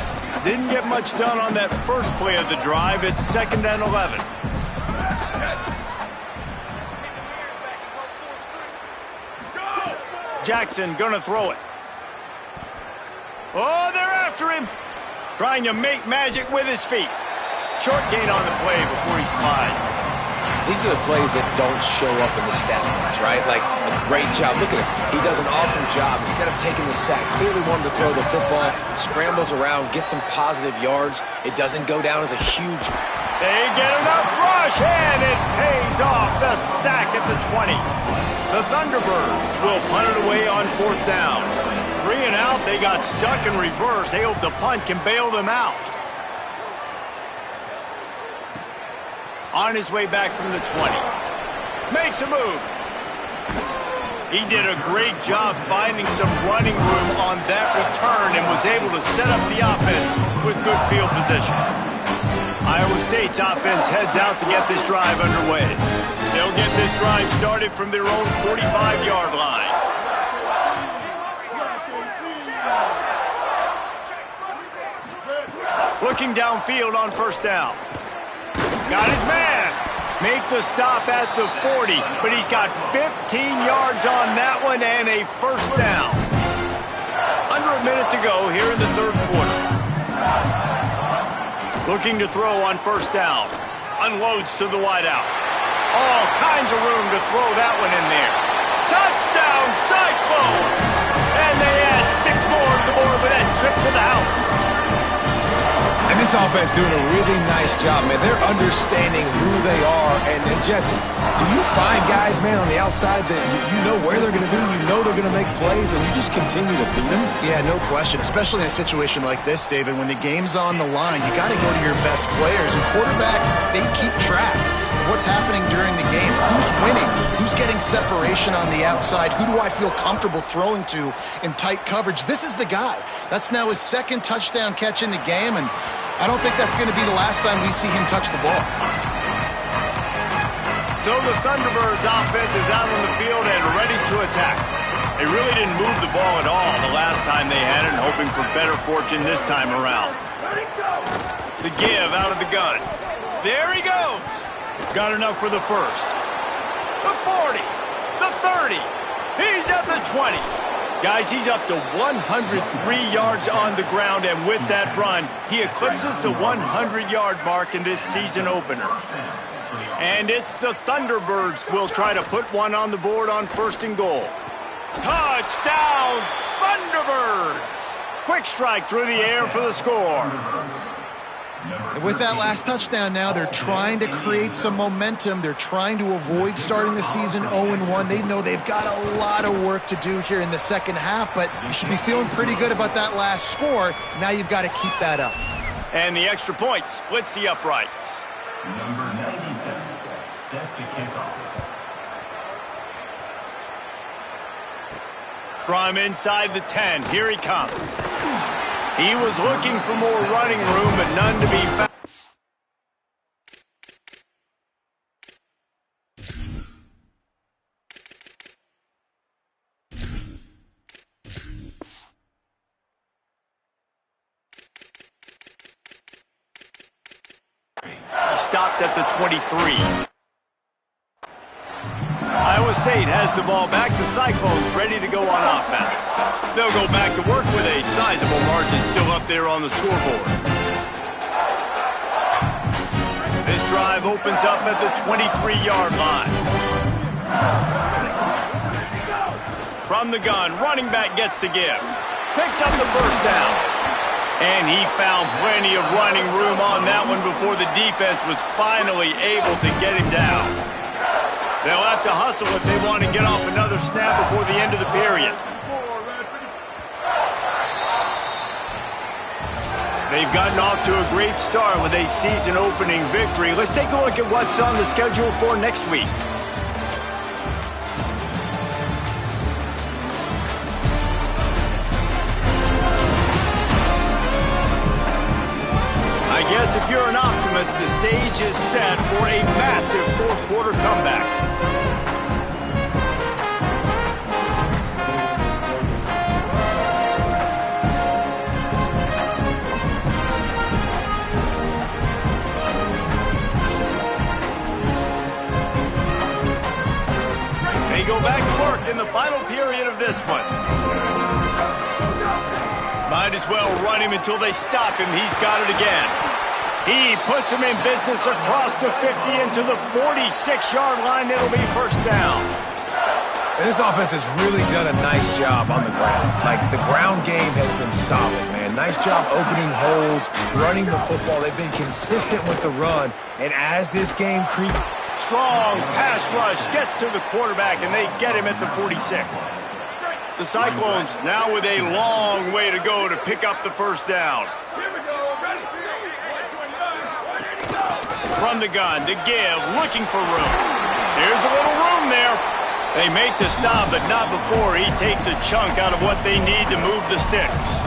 Didn't get much done on that first play of the drive. It's 2nd and 11. Jackson gonna throw it. Oh, they're after him. Trying to make magic with his feet. Short gain on the play before he slides.
These are the plays that don't show up in the stat books, right? Like a great job. Look at him. He does an awesome job. Instead of taking the sack, clearly wanted to throw the football, scrambles around, get some positive yards. It doesn't go down as a huge...
They get enough rush, and it pays off. The sack at the 20. The Thunderbirds will punt it away on 4th down. 3 and out. They got stuck in reverse. They hope the punt can bail them out. On his way back from the 20. Makes a move. He did a great job finding some running room on that return and was able to set up the offense with good field position. Iowa State's offense heads out to get this drive underway. They'll get this drive started from their own 45-yard line. Looking downfield on 1st down. Got his man. Make the stop at the 40, but he's got 15 yards on that one and a first down. Under a minute to go here in the 3rd quarter. Looking to throw on 1st down. Unloads to the wideout. All kinds of room to throw that one in there. Touchdown, Cyclones! And they add 6 more to the board with that trip to the house.
And this This offense doing a really nice job, man. They're understanding who they are. And Jesse, do you find guys, man, on the outside that you know where they're going to be, you know they're going to make plays, and you just continue to feed them?
Yeah, no question, especially in a situation like this, David. When the game's on the line, you got to go to your best players. And quarterbacks, they keep track of what's happening during the game. Who's winning? Who's getting separation on the outside? Who do I feel comfortable throwing to in tight coverage? This is the guy. That's now his second touchdown catch in the game, and I don't think that's going to be the last time we see him touch the ball.
So the Thunderbirds offense is out on the field and ready to attack. They really didn't move the ball at all the last time they had it, and hoping for better fortune this time around. The give out of the gun. There he goes. Got enough for the first. The 40. The 30. He's at the 20. Guys, he's up to 103 yards on the ground, and with that run, he eclipses the 100-yard mark in this season opener. And it's the Thunderbirds will try to put one on the board on 1st and goal. Touchdown, Thunderbirds! Quick strike through the air for the score.
And with that last touchdown now, they're trying to create some momentum. They're trying to avoid starting the season 0-1. They know they've got a lot of work to do here in the second half, but you should be feeling pretty good about that last score. Now you've got to keep that up.
And the extra point splits the uprights.
Number 97 sets a kickoff.
From inside the 10, here he comes. He was looking for more running room, but none to be found. He stopped at the 23. Iowa State has the ball back. The Cyclones ready to go on offense. They'll go back to work with a sizable margin still up there on the scoreboard. This drive opens up at the 23-yard line. From the gun, running back gets to give. Picks up the first down. And he found plenty of running room on that one before the defense was finally able to get him down. They'll have to hustle if they want to get off another snap before the end of the period. They've gotten off to a great start with a season-opening victory. Let's take a look at what's on the schedule for next week. I guess if you're an optimist, the stage is set for a massive fourth-quarter comeback. They go back to work in the final period of this one. Might as well run him until they stop him. He's got it again. He puts him in business across the 50 into the 46-yard line. It'll be first down.
And this offense has really done a nice job on the ground. Like, the ground game has been solid, man. Nice job opening holes, running the football. They've been consistent with the run. And as this game creeps...
Strong pass rush gets to the quarterback, and they get him at the 46. The Cyclones now with a long way to go to pick up the first down. From the gun to give, looking for room. There's a little room there. They make the stop, but not before he takes a chunk out of what they need to move the sticks.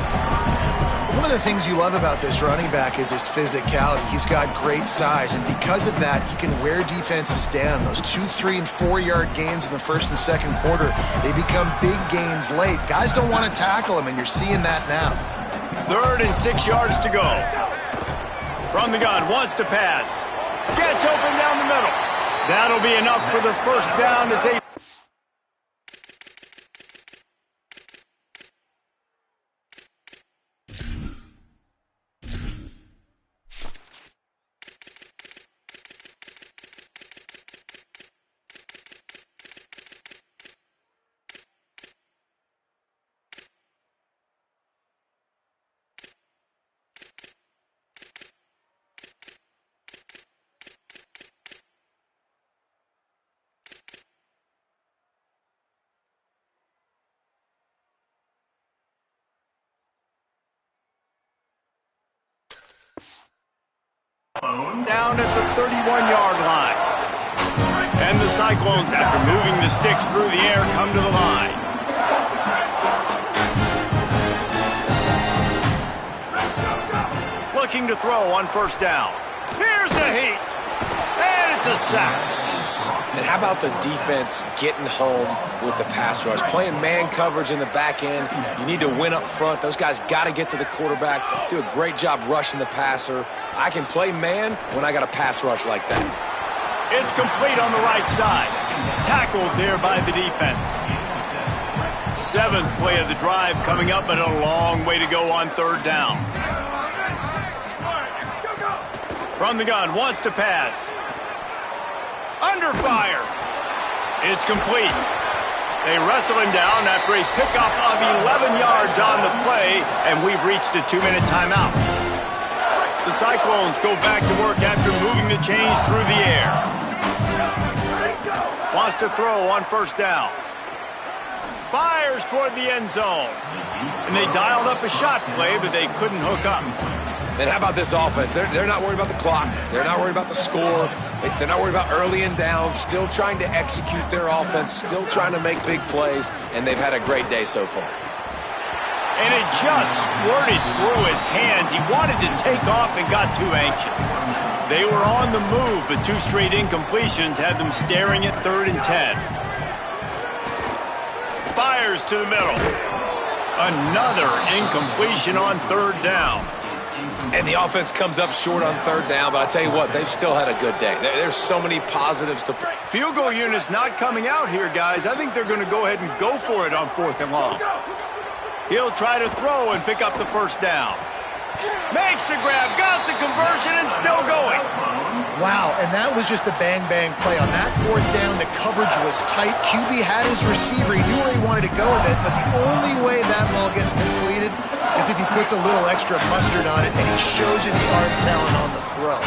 One of the things you love about this running back is his physicality. He's got great size, and because of that, he can wear defenses down. Those 2, 3, and 4-yard gains in the first and second quarter, they become big gains late. Guys don't want to tackle him, and you're seeing that now.
3rd and 6 yards to go. From the gun, wants to pass. Gets open down the middle. That'll be enough for the first down as they... Down at the 31-yard line. And the Cyclones, after moving the sticks through the air, come to the line. Looking to throw on first down. Here's a heat. And it's a sack.
And how about the defense getting home with the pass rush? Playing man coverage in the back end. You need to win up front. Those guys got to get to the quarterback, do a great job rushing the passer. I can play man when I got a pass rush like that.
It's complete on the right side. Tackled there by the defense. 7th play of the drive coming up, but a long way to go on third down. From the gun, wants to pass. Under fire. It's complete. They wrestle him down after a pickup of 11 yards on the play, and we've reached a 2-minute timeout. The Cyclones go back to work after moving the chains through the air. Wants to throw on first down. Fires toward the end zone. And they dialed up a shot play, but they couldn't hook up.
And how about this offense? They're not worried about the clock. They're not worried about the score. They're not worried about early and down. Still trying to execute their offense. Still trying to make big plays. And they've had a great day so far.
And it just squirted through his hands. He wanted to take off and got too anxious. They were on the move, but 2 straight incompletions had them staring at 3rd and 10. Fires to the middle. Another incompletion on 3rd down.
And the offense comes up short on 3rd down, but I tell you what, they've still had a good day. There's so many positives to...
Field goal unit's not coming out here, guys. I think they're going to go ahead and go for it on 4th and long. He'll try to throw and pick up the first down. Makes the grab, got the conversion, and still going.
Wow, and that was just a bang-bang play. On that 4th down, the coverage was tight. QB had his receiver. He knew where he wanted to go with it, but the only way that ball gets completed is if he puts a little extra mustard on it, and he shows you the arm talent on the throw.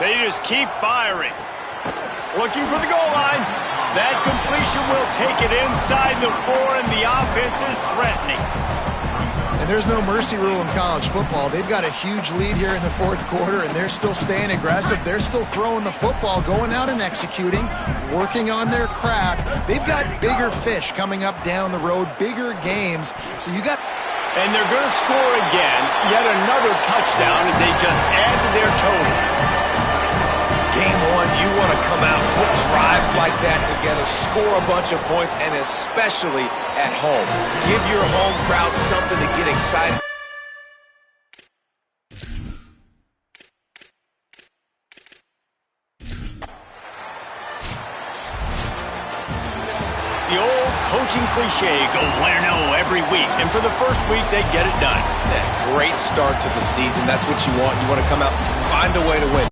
They just keep firing. Looking for the goal line. That completion will take it inside the 4, and the offense is threatening.
And there's no mercy rule in college football. They've got a huge lead here in the 4th quarter, and they're still staying aggressive. They're still throwing the football, going out and executing, working on their craft. They've got bigger fish coming up down the road, bigger games. So you got...
And they're going to score again. Yet another touchdown as they just add to their total.
Game 1, you want to come out, put drives like that together, score a bunch of points, and especially at home. Give your home crowd something to get excited.
The old coaching cliche, go win or no every week. And for the first week, they get it done.
Yeah, great start to the season. That's what you want. You want to come out, find a way to win.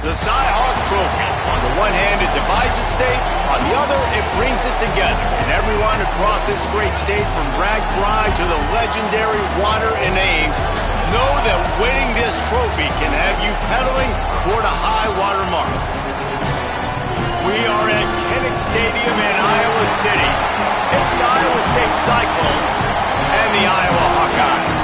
The Cy-Hawk Trophy. On the one hand, it divides the state. On the other, it brings it together. And everyone across this great state, from Bragg Bride to the legendary Water and Ames, know that winning this trophy can have you pedaling toward a high water mark. We are at Kinnick Stadium in Iowa City. It's the Iowa State Cyclones and the Iowa Hawkeyes.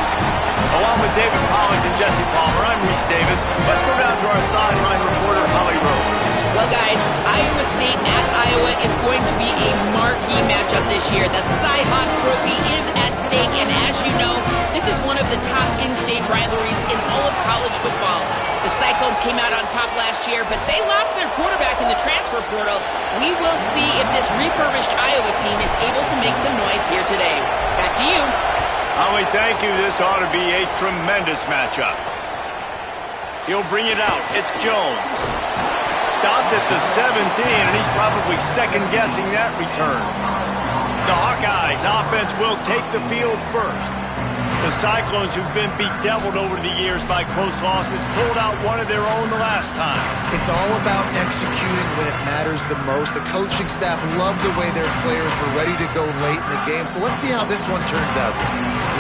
Along with David Pollock and Jesse Palmer, I'm Reese Davis. Let's go down to our sideline reporter, Holly Rowe.
Well, guys, Iowa State at Iowa is going to be a marquee matchup this year. The Cy-Hawk Trophy is at stake, and as you know, this is one of the top in-state rivalries in all of college football. The Cyclones came out on top last year, but they lost their quarterback in the transfer portal. We will see if this refurbished Iowa team is able to make some noise here today. Back to you.
Holly, thank you. This ought to be a tremendous matchup. He'll bring it out. It's Jones. Stopped at the 17, and he's probably second-guessing that return. The Hawkeyes offense will take the field first. The Cyclones, who've been bedeviled over the years by close losses, pulled out one of their own the last time.
It's all about executing when it matters the most. The coaching staff loved the way their players were ready to go late in the game. So let's see how this one turns out.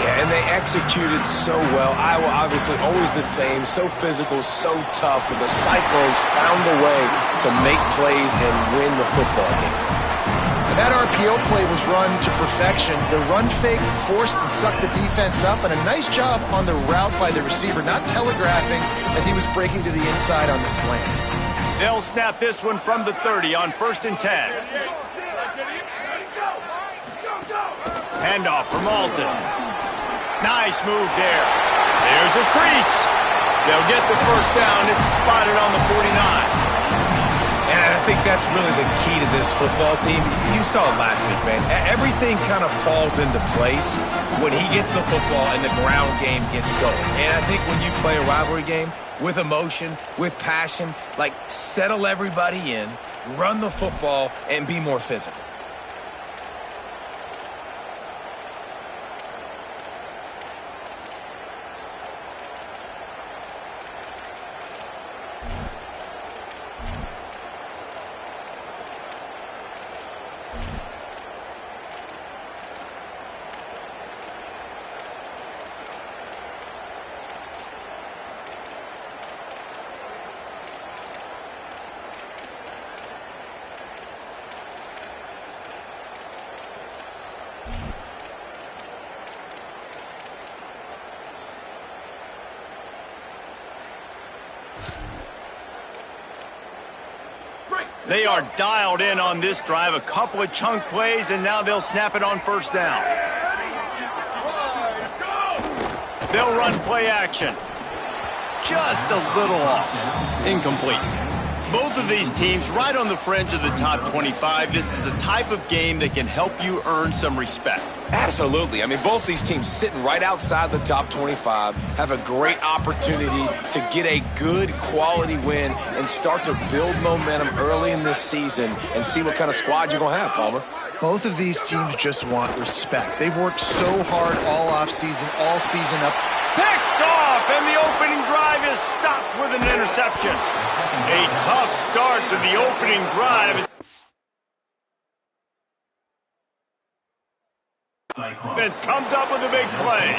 Yeah, and they executed so well. Iowa obviously always the same, so physical, so tough, but the Cyclones found a way to make plays and win the football game.
That RPO play was run to perfection. The run fake forced and sucked the defense up, and a nice job on the route by the receiver, not telegraphing that he was breaking to the inside on the slant.
They'll snap this one from the 30 on 1st and 10. Handoff from Alton. Nice move there. There's a crease. They'll get the first down. It's spotted on the 49.
And I think that's really the key to this football team. You saw it last week, man. Everything kind of falls into place when he gets the football and the ground game gets going. And I think when you play a rivalry game with emotion, with passion, like settle everybody in, run the football, and be more physical.
They are dialed in on this drive. A couple of chunk plays, and now they'll snap it on 1st down. They'll run play action. Just a little off. Incomplete. Both of these teams right on the fringe of the top 25. This is a type of game that can help you earn some respect.
Absolutely. I mean, both these teams sitting right outside the top 25 have a great opportunity to get a good quality win and start to build momentum early in this season and see what kind of squad you're going to have, Palmer.
Both of these teams just want respect. They've worked so hard all offseason, all season up.
Picked off, and the opening drive is stopped with an interception. A tough start to the opening drive. Defense comes up with a big play.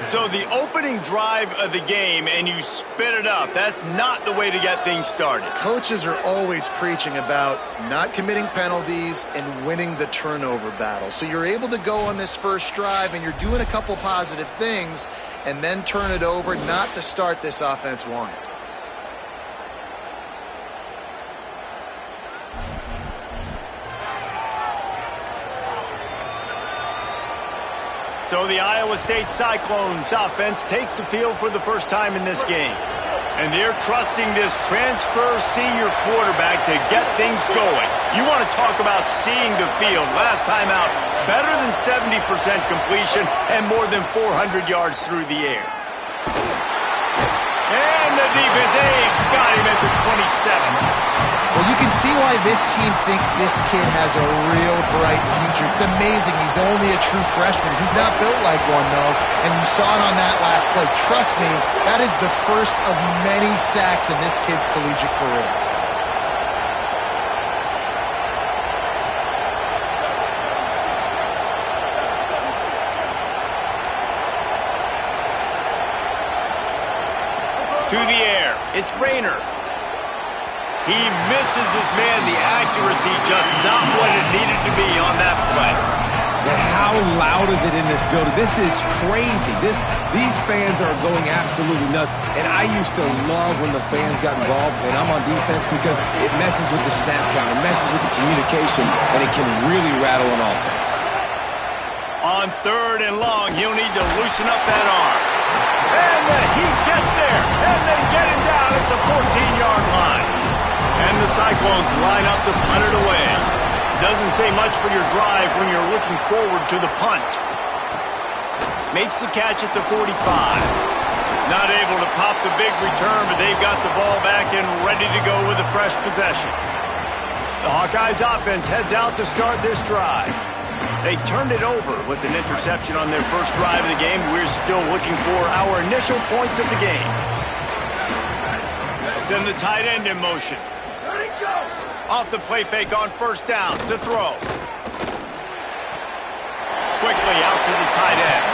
So the opening drive of the game, and you spit it up. That's not the way to get things started.
Coaches are always preaching about not committing penalties and winning the turnover battle. So you're able to go on this first drive, and you're doing a couple positive things, and then turn it over, not the start this offense wanted.
So the Iowa State Cyclones offense takes the field for the first time in this game. And they're trusting this transfer senior quarterback to get things going. You want to talk about seeing the field. Last time out, better than 70% completion and more than 400 yards through the air. And the defense, got him at the 27.
Well, you can see why this team thinks this kid has a real bright future. It's amazing. He's only a true freshman. He's not built like one, though, and you saw it on that last play. Trust me, that is the first of many sacks in this kid's collegiate career.
To the air, it's Rayner. He misses his man. The accuracy just not what it needed to be on that play.
And how loud is it in this building? This is crazy. These fans are going absolutely nuts. And I used to love when the fans got involved, and I'm on defense, because it messes with the snap count. It messes with the communication, and it can really rattle an offense.
On 3rd and long, he'll need to loosen up that arm. And the Heat gets there, and they get him down at the 14-yard line. And the Cyclones line up to punt it away. Doesn't say much for your drive when you're looking forward to the punt. Makes the catch at the 45. Not able to pop the big return, but they've got the ball back and ready to go with a fresh possession. The Hawkeyes offense heads out to start this drive. They turned it over with an interception on their first drive of the game. We're still looking for our initial points of the game. They'll send the tight end in motion. Off the play fake on 1st down to throw. Quickly out to the tight end.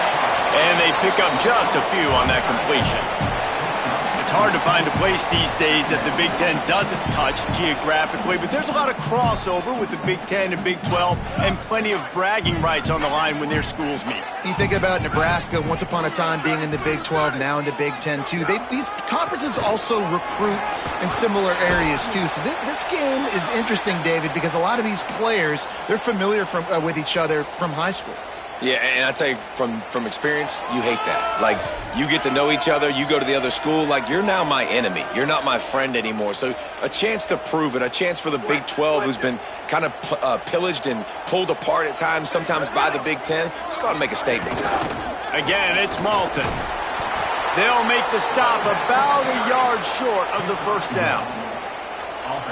And they pick up just a few on that completion. It's hard to find a place these days that the Big Ten doesn't touch geographically, but there's a lot of crossover with the Big Ten and Big 12 and plenty of bragging rights on the line when their schools meet.
You think about Nebraska, once upon a time being in the Big 12, now in the Big 10 too. These conferences also recruit in similar areas too. So this game is interesting, David, because a lot of these players, they're familiar with each other from high school.
Yeah, and I tell you, from experience, you hate that. Like, you get to know each other, you go to the other school, like, you're now my enemy. You're not my friend anymore. So a chance to prove it, a chance for the Big 12, who's been kind of pillaged and pulled apart at times, sometimes by the Big 10. Let's go out and make a statement tonight.
Again, it's Malton. They'll make the stop about a yard short of the 1st down.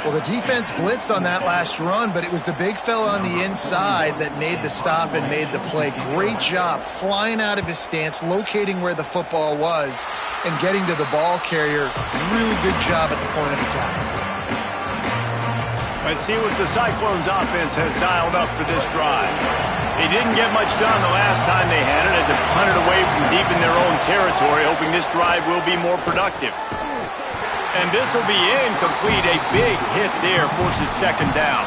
Well, the defense blitzed on that last run, but it was the big fella on the inside that made the stop and made the play. Great job flying out of his stance, locating where the football was, and getting to the ball carrier. Really good job at the point of attack.
Let's see what the Cyclones offense has dialed up for this drive. They didn't get much done the last time they had it, to punt it away from deep in their own territory, hoping this drive will be more productive. And this will be incomplete. A big hit there forces 2nd down.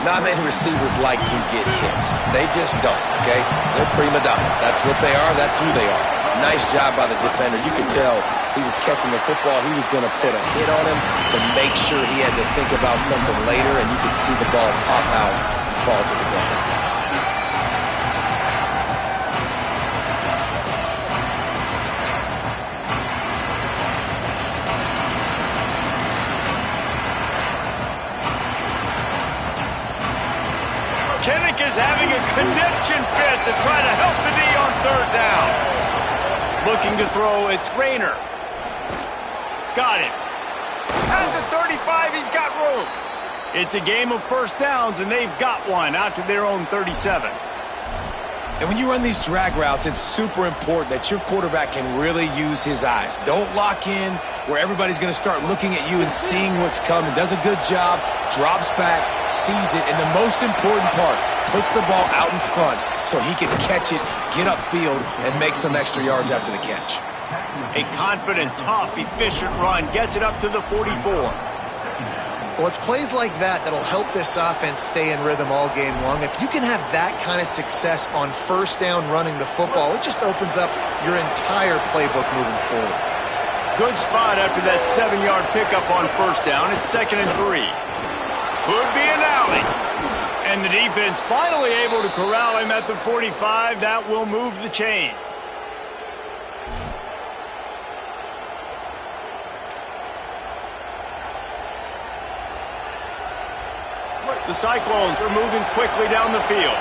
Not many receivers like to get hit. They just don't, okay? They're prima donnas. That's what they are. That's who they are. Nice job by the defender. You could tell he was catching the football. He was going to put a hit on him to make sure he had to think about something later, and you could see the ball pop out and fall to the ground.
Kinnick is having a connection fit to try to help the D on 3rd down. Looking to throw, it's Rayner. Got it. At the 35, he's got room. It's a game of 1st downs, and they've got one out to their own 37.
And when you run these drag routes, it's super important that your quarterback can really use his eyes. Don't lock in where everybody's going to start looking at you and seeing what's coming. Does a good job, drops back, sees it, and the most important part, puts the ball out in front so he can catch it, get upfield, and make some extra yards after the catch.
A confident, tough, efficient run gets it up to the 44.
Well, it's plays like that that'll help this offense stay in rhythm all game long. If you can have that kind of success on 1st down running the football, it just opens up your entire playbook moving forward.
Good spot after that 7-yard pickup on 1st down. It's 2nd and 3. Could be an alley. And the defense finally able to corral him at the 45. That will move the chains. The Cyclones are moving quickly down the field.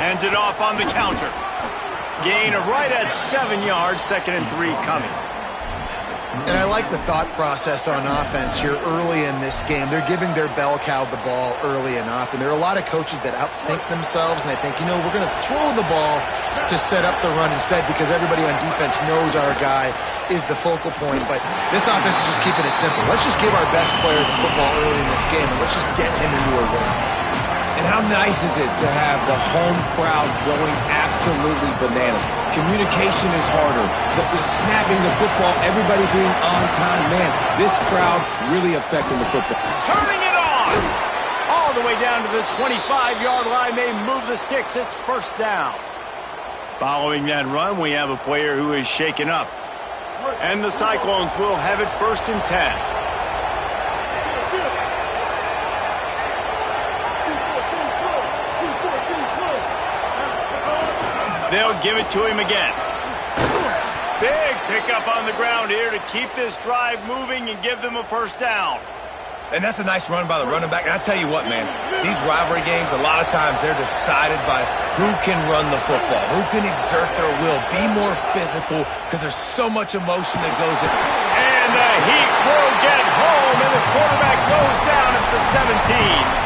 Hands it off on the counter. Gain of right at 7 yards, 2nd and 3 coming.
And I like the thought process on offense here early in this game. They're giving their bell cow the ball early enough. And there are a lot of coaches that outthink themselves, and they think, we're going to throw the ball to set up the run instead because everybody on defense knows our guy is the focal point. But this offense is just keeping it simple. Let's just give our best player the football early in this game, and let's just get him into a rhythm.
And how nice is it to have the home crowd going absolutely bananas? Communication is harder. The snapping the football, everybody being on time. Man, this crowd really affecting the football.
Turning it on! All the way down to the 25-yard line. They move the sticks. It's 1st down. Following that run, we have a player who is shaken up. And the Cyclones will have it 1st and 10. They'll give it to him again. Big pickup on the ground here to keep this drive moving and give them a 1st down.
And that's a nice run by the running back. And I tell you what, man, these rivalry games, a lot of times they're decided by who can run the football, who can exert their will, be more physical, because there's so much emotion that goes in.
And the Heat will get home, and the quarterback goes down at the 17.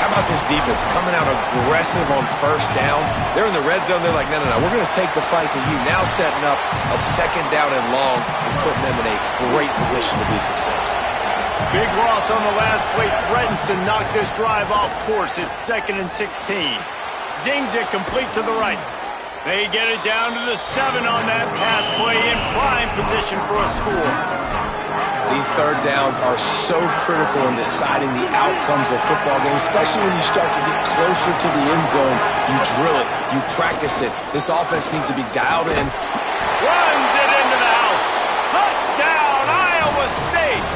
How about this defense coming out aggressive on 1st down? They're in the red zone. They're like, no, we're going to take the fight to you. Now setting up a 2nd down and long and putting them in a great position to be successful.
Big loss on the last play threatens to knock this drive off course. It's 2nd and 16. Zings it complete to the right. They get it down to the 7 on that pass play in prime position for a score.
These 3rd downs are so critical in deciding the outcomes of football games, especially when you start to get closer to the end zone. You drill it. You practice it. This offense needs to be dialed in.
Runs it into the house. Touchdown, Iowa State.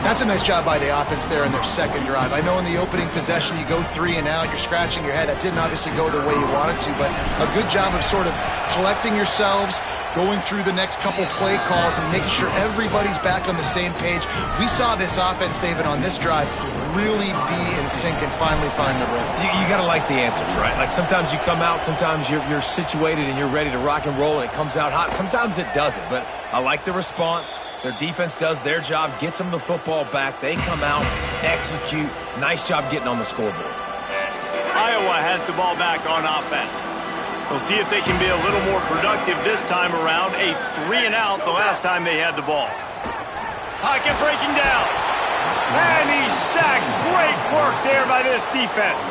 That's a nice job by the offense there in their 2nd drive. I know in the opening possession you go 3 and out, you're scratching your head. That didn't obviously go the way you wanted to, but a good job of sort of collecting yourselves, going through the next couple play calls and making sure everybody's back on the same page. We saw this offense, David, on this drive really be in sync and finally find the rhythm.
You got to like the answers, right? Like sometimes you come out, sometimes you're situated and you're ready to rock and roll and it comes out hot. Sometimes it doesn't, but I like the response. Their defense does their job, gets them the football back. They come out, execute. Nice job getting on the scoreboard.
Iowa has the ball back on offense. We'll see if they can be a little more productive this time around. A 3 and out the last time they had the ball. Pocket breaking down. And he's sacked. Great work there by this defense.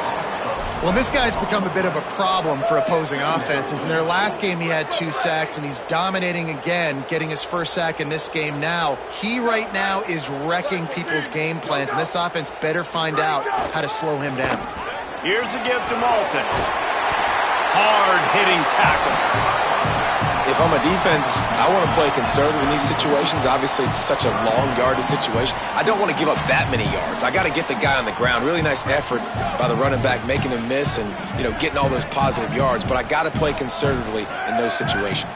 Well, this guy's become a bit of a problem for opposing offenses. In their last game, he had 2 sacks, and he's dominating again, getting his 1st sack in this game now. He right now is wrecking people's game plans, and this offense better find out how to slow him down.
Here's a give to Malton. Hard-hitting tackle.
If I'm a defense, I want to play conservative in these situations. Obviously, it's such a long yardage situation. I don't want to give up that many yards. I got to get the guy on the ground. Really nice effort by the running back, making him miss and, getting all those positive yards. But I got to play conservatively in those situations.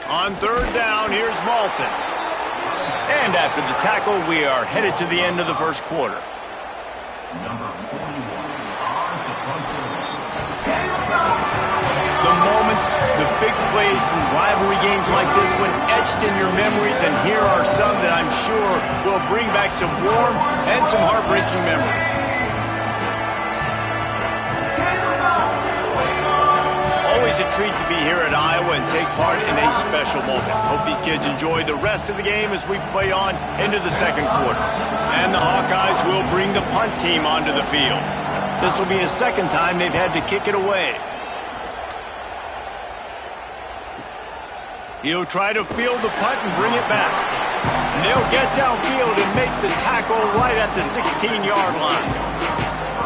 On 3rd down, here's Malton. And after the tackle, we are headed to the end of the 1st quarter. The moments, the big plays from rivalry games like this when etched in your memories, and here are some that I'm sure will bring back some warm and some heartbreaking memories. Always a treat to be here at Iowa and take part in a special moment. Hope these kids enjoy the rest of the game as we play on into the 2nd quarter. And the Hawkeyes will bring the punt team onto the field. This will be the 2nd time they've had to kick it away. He'll try to field the punt and bring it back. And they'll get downfield and make the tackle right at the 16-yard line.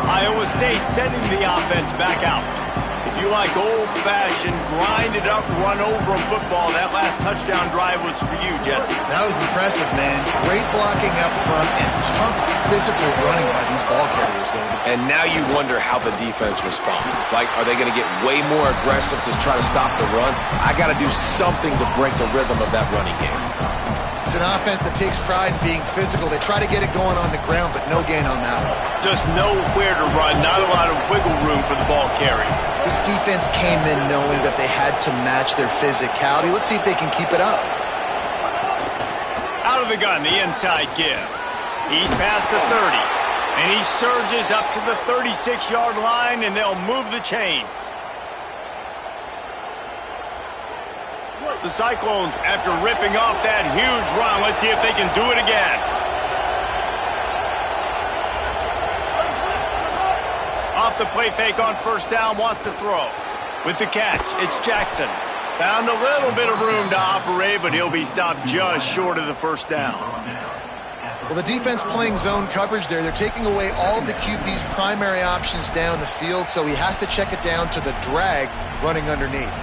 Iowa State sending the offense back out. If you like old-fashioned, grind-it-up, run-over football, that last touchdown drive was for you, Jesse.
That was impressive, man. Great blocking up front and tough physical running by these ball carriers, David.
And now you wonder how the defense responds. Like, are they going to get way more aggressive to try to stop the run? I got to do something to break the rhythm of that running game.
It's an offense that takes pride in being physical. They try to get it going on the ground, but no gain on that one.
Just nowhere to run, not a lot of wiggle room for the ball carrier.
This defense came in knowing that they had to match their physicality. Let's see if they can keep it up.
Out of the gun, the inside give. He's past the 30, and he surges up to the 36-yard line, and they'll move the chains. The Cyclones, after ripping off that huge run, let's see if they can do it again. Off the play fake on first down, wants to throw. With the catch, it's Jackson. Found a little bit of room to operate, but he'll be stopped just short of the first down.
Well, the defense playing zone coverage there. They're taking away all of the QB's primary options down the field, so he has to check it down to the drag running underneath.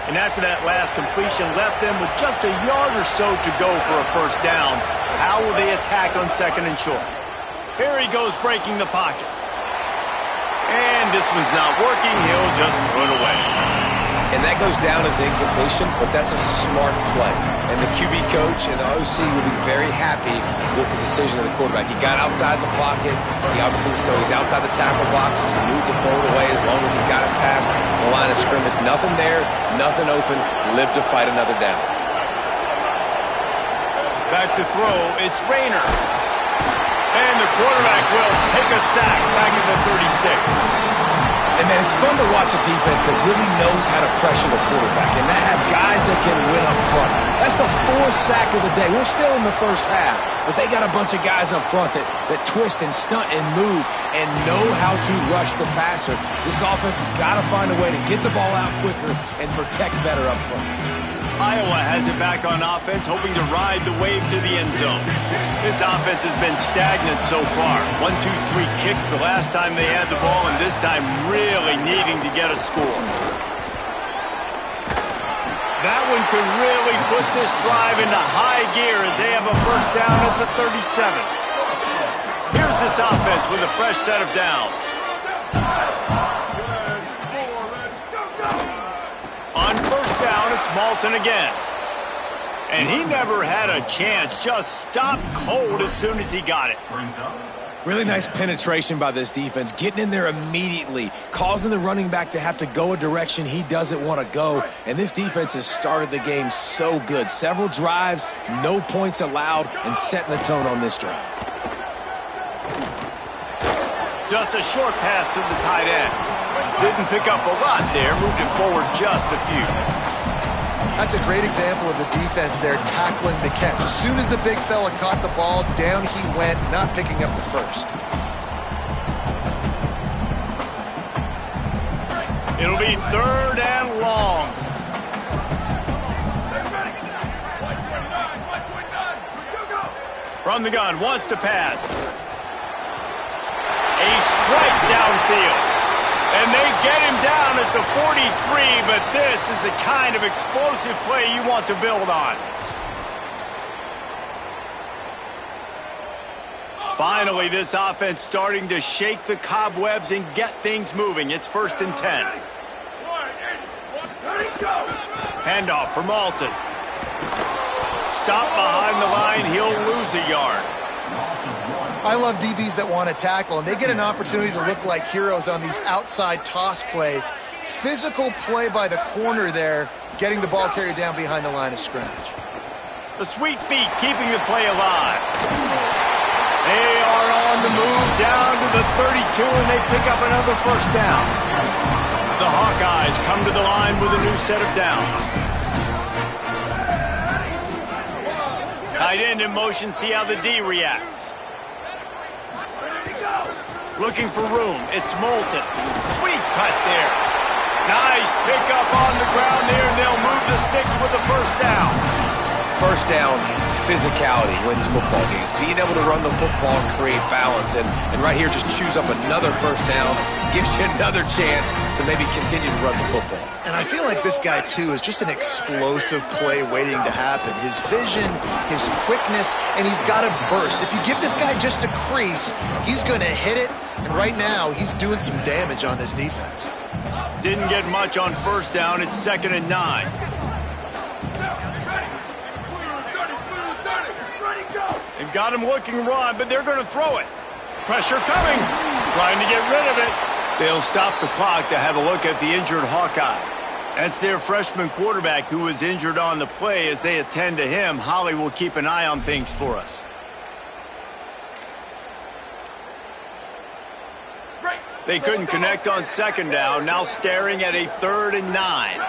And after that last completion, left them with just a yard or so to go for a first down. How will they attack on second and short? Here he goes breaking the pocket. And this one's not working. He'll just throw it away.
And that goes down as incompletion, but that's a smart play. And the QB coach and the OC will be very happy with the decision of the quarterback. He got outside the pocket. He obviously, so he's outside the tackle boxes. He knew he could throw it away as long as he got it past the line of scrimmage. Nothing there, nothing open. Live to fight another down.
Back to throw, it's Rayner. And the quarterback will take a sack back at the 36.
And, man, it's fun to watch a defense that really knows how to pressure the quarterback and that have guys that can win up front. That's the fourth sack of the day. We're still in the first half, but they got a bunch of guys up front that twist and stunt and move and know how to rush the passer. This offense has got to find a way to get the ball out quicker and protect better up front.
Iowa has it back on offense, hoping to ride the wave to the end zone. This offense has been stagnant so far. 1-2-3 kick the last time they had the ball, and this time really needing to get a score. That one could really put this drive into high gear as they have a first down at the 37. Here's this offense with a fresh set of downs. On first down, it's Malton again. And he never had a chance, just stopped cold as soon as he got it.
Really nice penetration by this defense, getting in there immediately, causing the running back to have to go a direction he doesn't want to go. And this defense has started the game so good. Several drives, no points allowed, and setting the tone on this drive.
Just a short pass to the tight end. Didn't pick up a lot there, moved it forward just a few.
That's a great example of the defense there tackling the catch. As soon as the big fella caught the ball, down he went, not picking up the first.
It'll be third and long. From the gun, wants to pass. A strike downfield. And they get him down at the 43, but this is the kind of explosive play you want to build on. Finally, this offense starting to shake the cobwebs and get things moving. It's 1st and 10. Handoff for Malton. Stop behind the line, he'll lose a yard.
I love DBs that want to tackle, and they get an opportunity to look like heroes on these outside toss plays. Physical play by the corner there, getting the ball carried down behind the line of scrimmage.
The sweet feet keeping the play alive. They are on the move down to the 32, and they pick up another first down. The Hawkeyes come to the line with a new set of downs. Tight end in motion, see how the D reacts. Looking for room, it's Malton. Sweet cut there. Nice pickup on the ground there, and they'll move the sticks with the first down.
First down, physicality wins football games. Being able to run the football and create balance. And right here, just choose up another first down, gives you another chance to maybe continue to run the football.
And I feel like this guy, too, is just an explosive play waiting to happen. His vision, his quickness, and he's got a burst. If you give this guy just a crease, he's going to hit it. And right now, he's doing some damage on this defense.
Didn't get much on first down. It's 2nd and 9. They've got him looking run, but they're going to throw it. Pressure coming. Trying to get rid of it. They'll stop the clock to have a look at the injured Hawkeye. That's their freshman quarterback who was injured on the play. As they attend to him, Holly will keep an eye on things for us. They couldn't connect on second down, now staring at a 3rd and 9.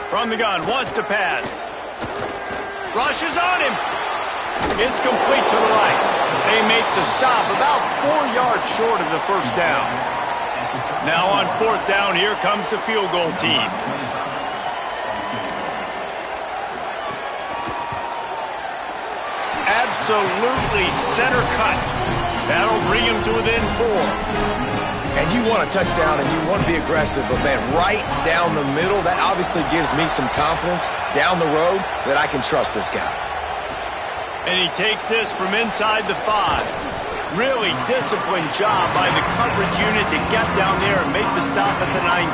From the gun, wants to pass. Rushes on him. It's complete to the right. They make the stop about 4 yards short of the first down. Now on 4th down, here comes the field goal team. Absolutely center cut. That'll bring him to within 4.
And you want a touchdown and you want to be aggressive, but man, right down the middle, that obviously gives me some confidence down the road that I can trust this guy.
And he takes this from inside the 5. Really disciplined job by the coverage unit to get down there and make the stop at the 19.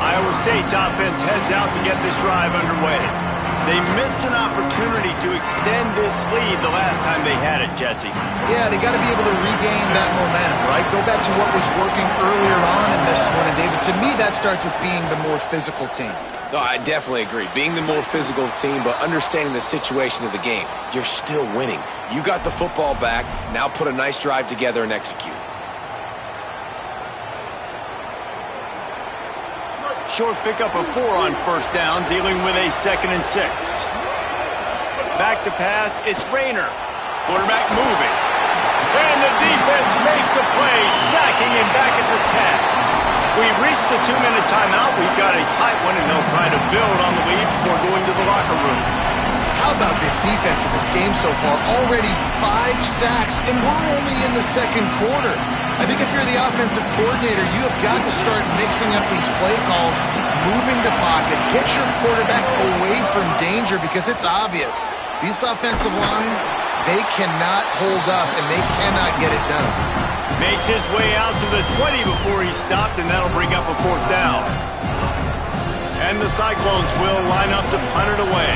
Iowa State's offense heads out to get this drive underway. They missed an opportunity to extend this lead the last time they had it, Jesse.
Yeah, they got to be able to regain that momentum, right? Go back to what was working earlier on in this one. And David, to me, that starts with being the more physical team.
No, I definitely agree. Being the more physical team, but understanding the situation of the game. You're still winning. You got the football back. Now put a nice drive together and execute.
Short pickup of 4 on 1st down, dealing with a 2nd and 6. Back to pass, it's Rayner. Quarterback moving. And the defense makes a play, sacking him back at the 10. We've reached the 2-minute timeout. We've got a tight one, and they'll try to build on the lead before going to the locker room.
How about this defense in this game so far? Already 5 sacks, and we're only in the 2nd quarter. I think if you're the offensive coordinator, you have got to start mixing up these play calls, moving the pocket, get your quarterback away from danger, because it's obvious. This offensive line, they cannot hold up, and they cannot get it done.
Makes his way out to the 20 before he stopped, and that'll bring up a 4th down. And the Cyclones will line up to punt it away.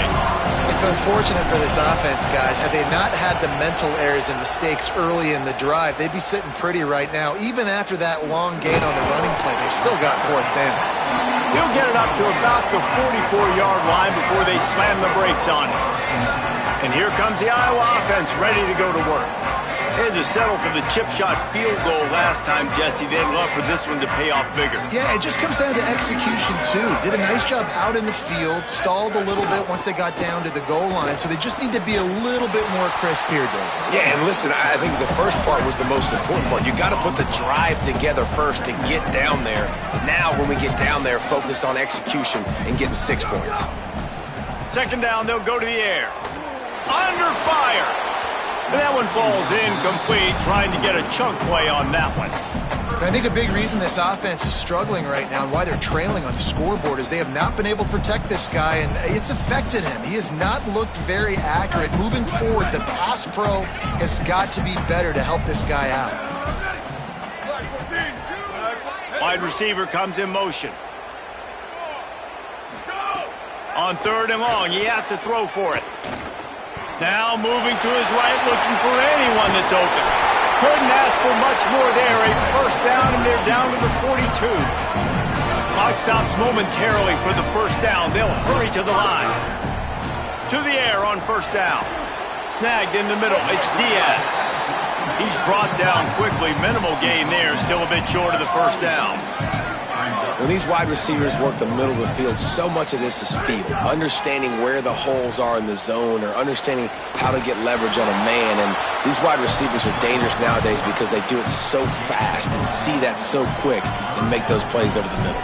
It's unfortunate for this offense, guys. Had they not had the mental errors and mistakes early in the drive, they'd be sitting pretty right now. Even after that long gain on the running play, they've still got 4th down.
He'll get it up to about the 44-yard line before they slam the brakes on it. And here comes the Iowa offense ready to go to work. They had to settle for the chip shot field goal last time, Jesse. They'd love for this one to pay off bigger.
Yeah, it just comes down to execution, too. Did a nice job out in the field, stalled a little bit once they got down to the goal line, so they just need to be a little bit more crisp here, David.
Yeah, and listen, I think the first part was the most important part. You got to put the drive together first to get down there. Now, when we get down there, focus on execution and getting 6 points.
2nd down, they'll go to the air. Under fire. And that one falls incomplete, trying to get a chunk play on that one.
And I think a big reason this offense is struggling right now and why they're trailing on the scoreboard is they have not been able to protect this guy, and it's affected him. He has not looked very accurate. Moving forward, the pass pro has got to be better to help this guy out.
Wide receiver comes in motion. On 3rd and long, he has to throw for it. Now moving to his right, looking for anyone that's open. Couldn't ask for much more there. A 1st down, and they're down to the 42. Clock stops momentarily for the 1st down. They'll hurry to the line. To the air on 1st down. Snagged in the middle. It's Diaz. He's brought down quickly. Minimal gain there. Still a bit short of the 1st down.
When these wide receivers work the middle of the field, so much of this is feel. Understanding where the holes are in the zone, or understanding how to get leverage on a man. And these wide receivers are dangerous nowadays because they do it so fast and see that so quick and make those plays over the middle.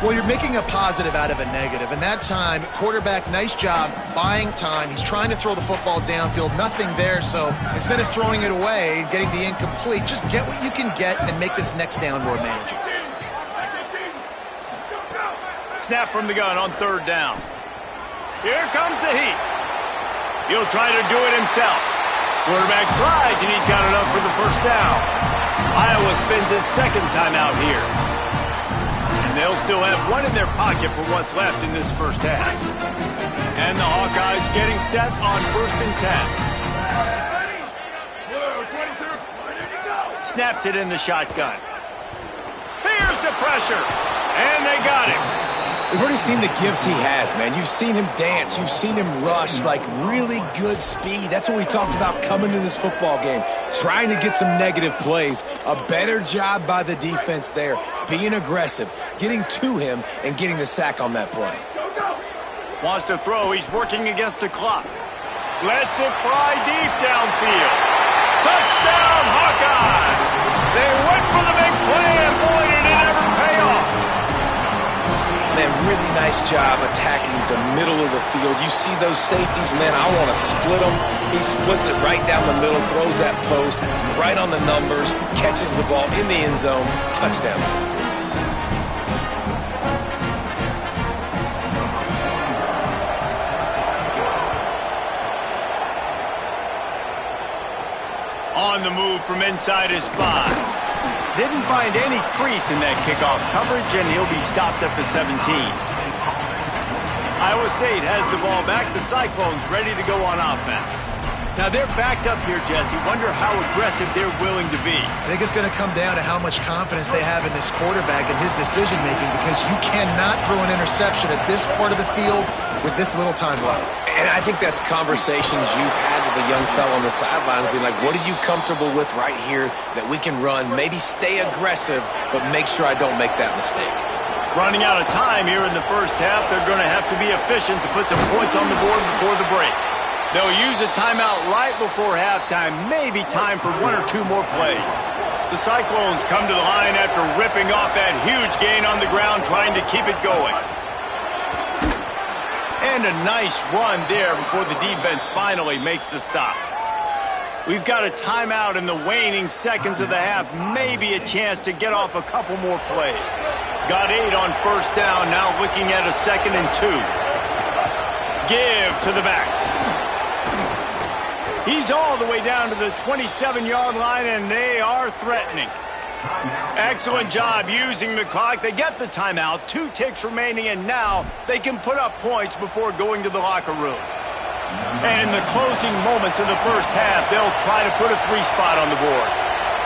Well, you're making a positive out of a negative. And that time, quarterback, nice job buying time. He's trying to throw the football downfield. Nothing there. So instead of throwing it away, getting the incomplete, just get what you can get and make this next down more manageable.
Snap from the gun on 3rd down. Here comes the heat. He'll try to do it himself. Quarterback slides, and he's got it up for the 1st down. Iowa spends his 2nd timeout here. and they'll still have one in their pocket for what's left in this first half. And the Hawkeyes getting set on 1st and 10. Snaps it in the shotgun. Here's the pressure, and they got him.
We've already seen the gifts he has, man. You've seen him dance. You've seen him rush, like really good speed. That's what we talked about coming to this football game, trying to get some negative plays. A better job by the defense there, being aggressive, getting to him, and getting the sack on that play.
Wants to throw. He's working against the clock. Lets it fly deep downfield. Touchdown, Hawkeyes! They went for the big play, and boy, did it ever pay off.
Man, really nice job attacking the middle of the field. You see those safeties, man, I want to split them. He splits it right down the middle, throws that post, right on the numbers, catches the ball in the end zone, touchdown.
On the move from inside his 5. Didn't find any crease in that kickoff coverage, and he'll be stopped at the 17. Iowa State has the ball back. The Cyclones ready to go on offense. Now they're backed up here, Jesse. Wonder how aggressive they're willing to be.
I think it's going to come down to how much confidence they have in this quarterback and his decision-making, because you cannot throw an interception at this part of the field with this little time left.
And I think that's conversations you've had with the young fella on the sidelines, being like, what are you comfortable with right here that we can run? Maybe stay aggressive, but make sure I don't make that mistake.
Running out of time here in the first half, they're going to have to be efficient to put some points on the board before the break. They'll use a timeout right before halftime, maybe time for 1 or 2 more plays. The Cyclones come to the line after ripping off that huge gain on the ground, trying to keep it going. And a nice run there before the defense finally makes the stop. We've got a timeout in the waning seconds of the half, maybe a chance to get off a couple more plays. Got 8 on first down, now looking at a 2nd and 2. Give to the back. He's all the way down to the 27-yard line, and they are threatening. Excellent job using the clock. They get the timeout, 2 ticks remaining, and now they can put up points before going to the locker room. And in the closing moments of the first half, they'll try to put a 3 spot on the board.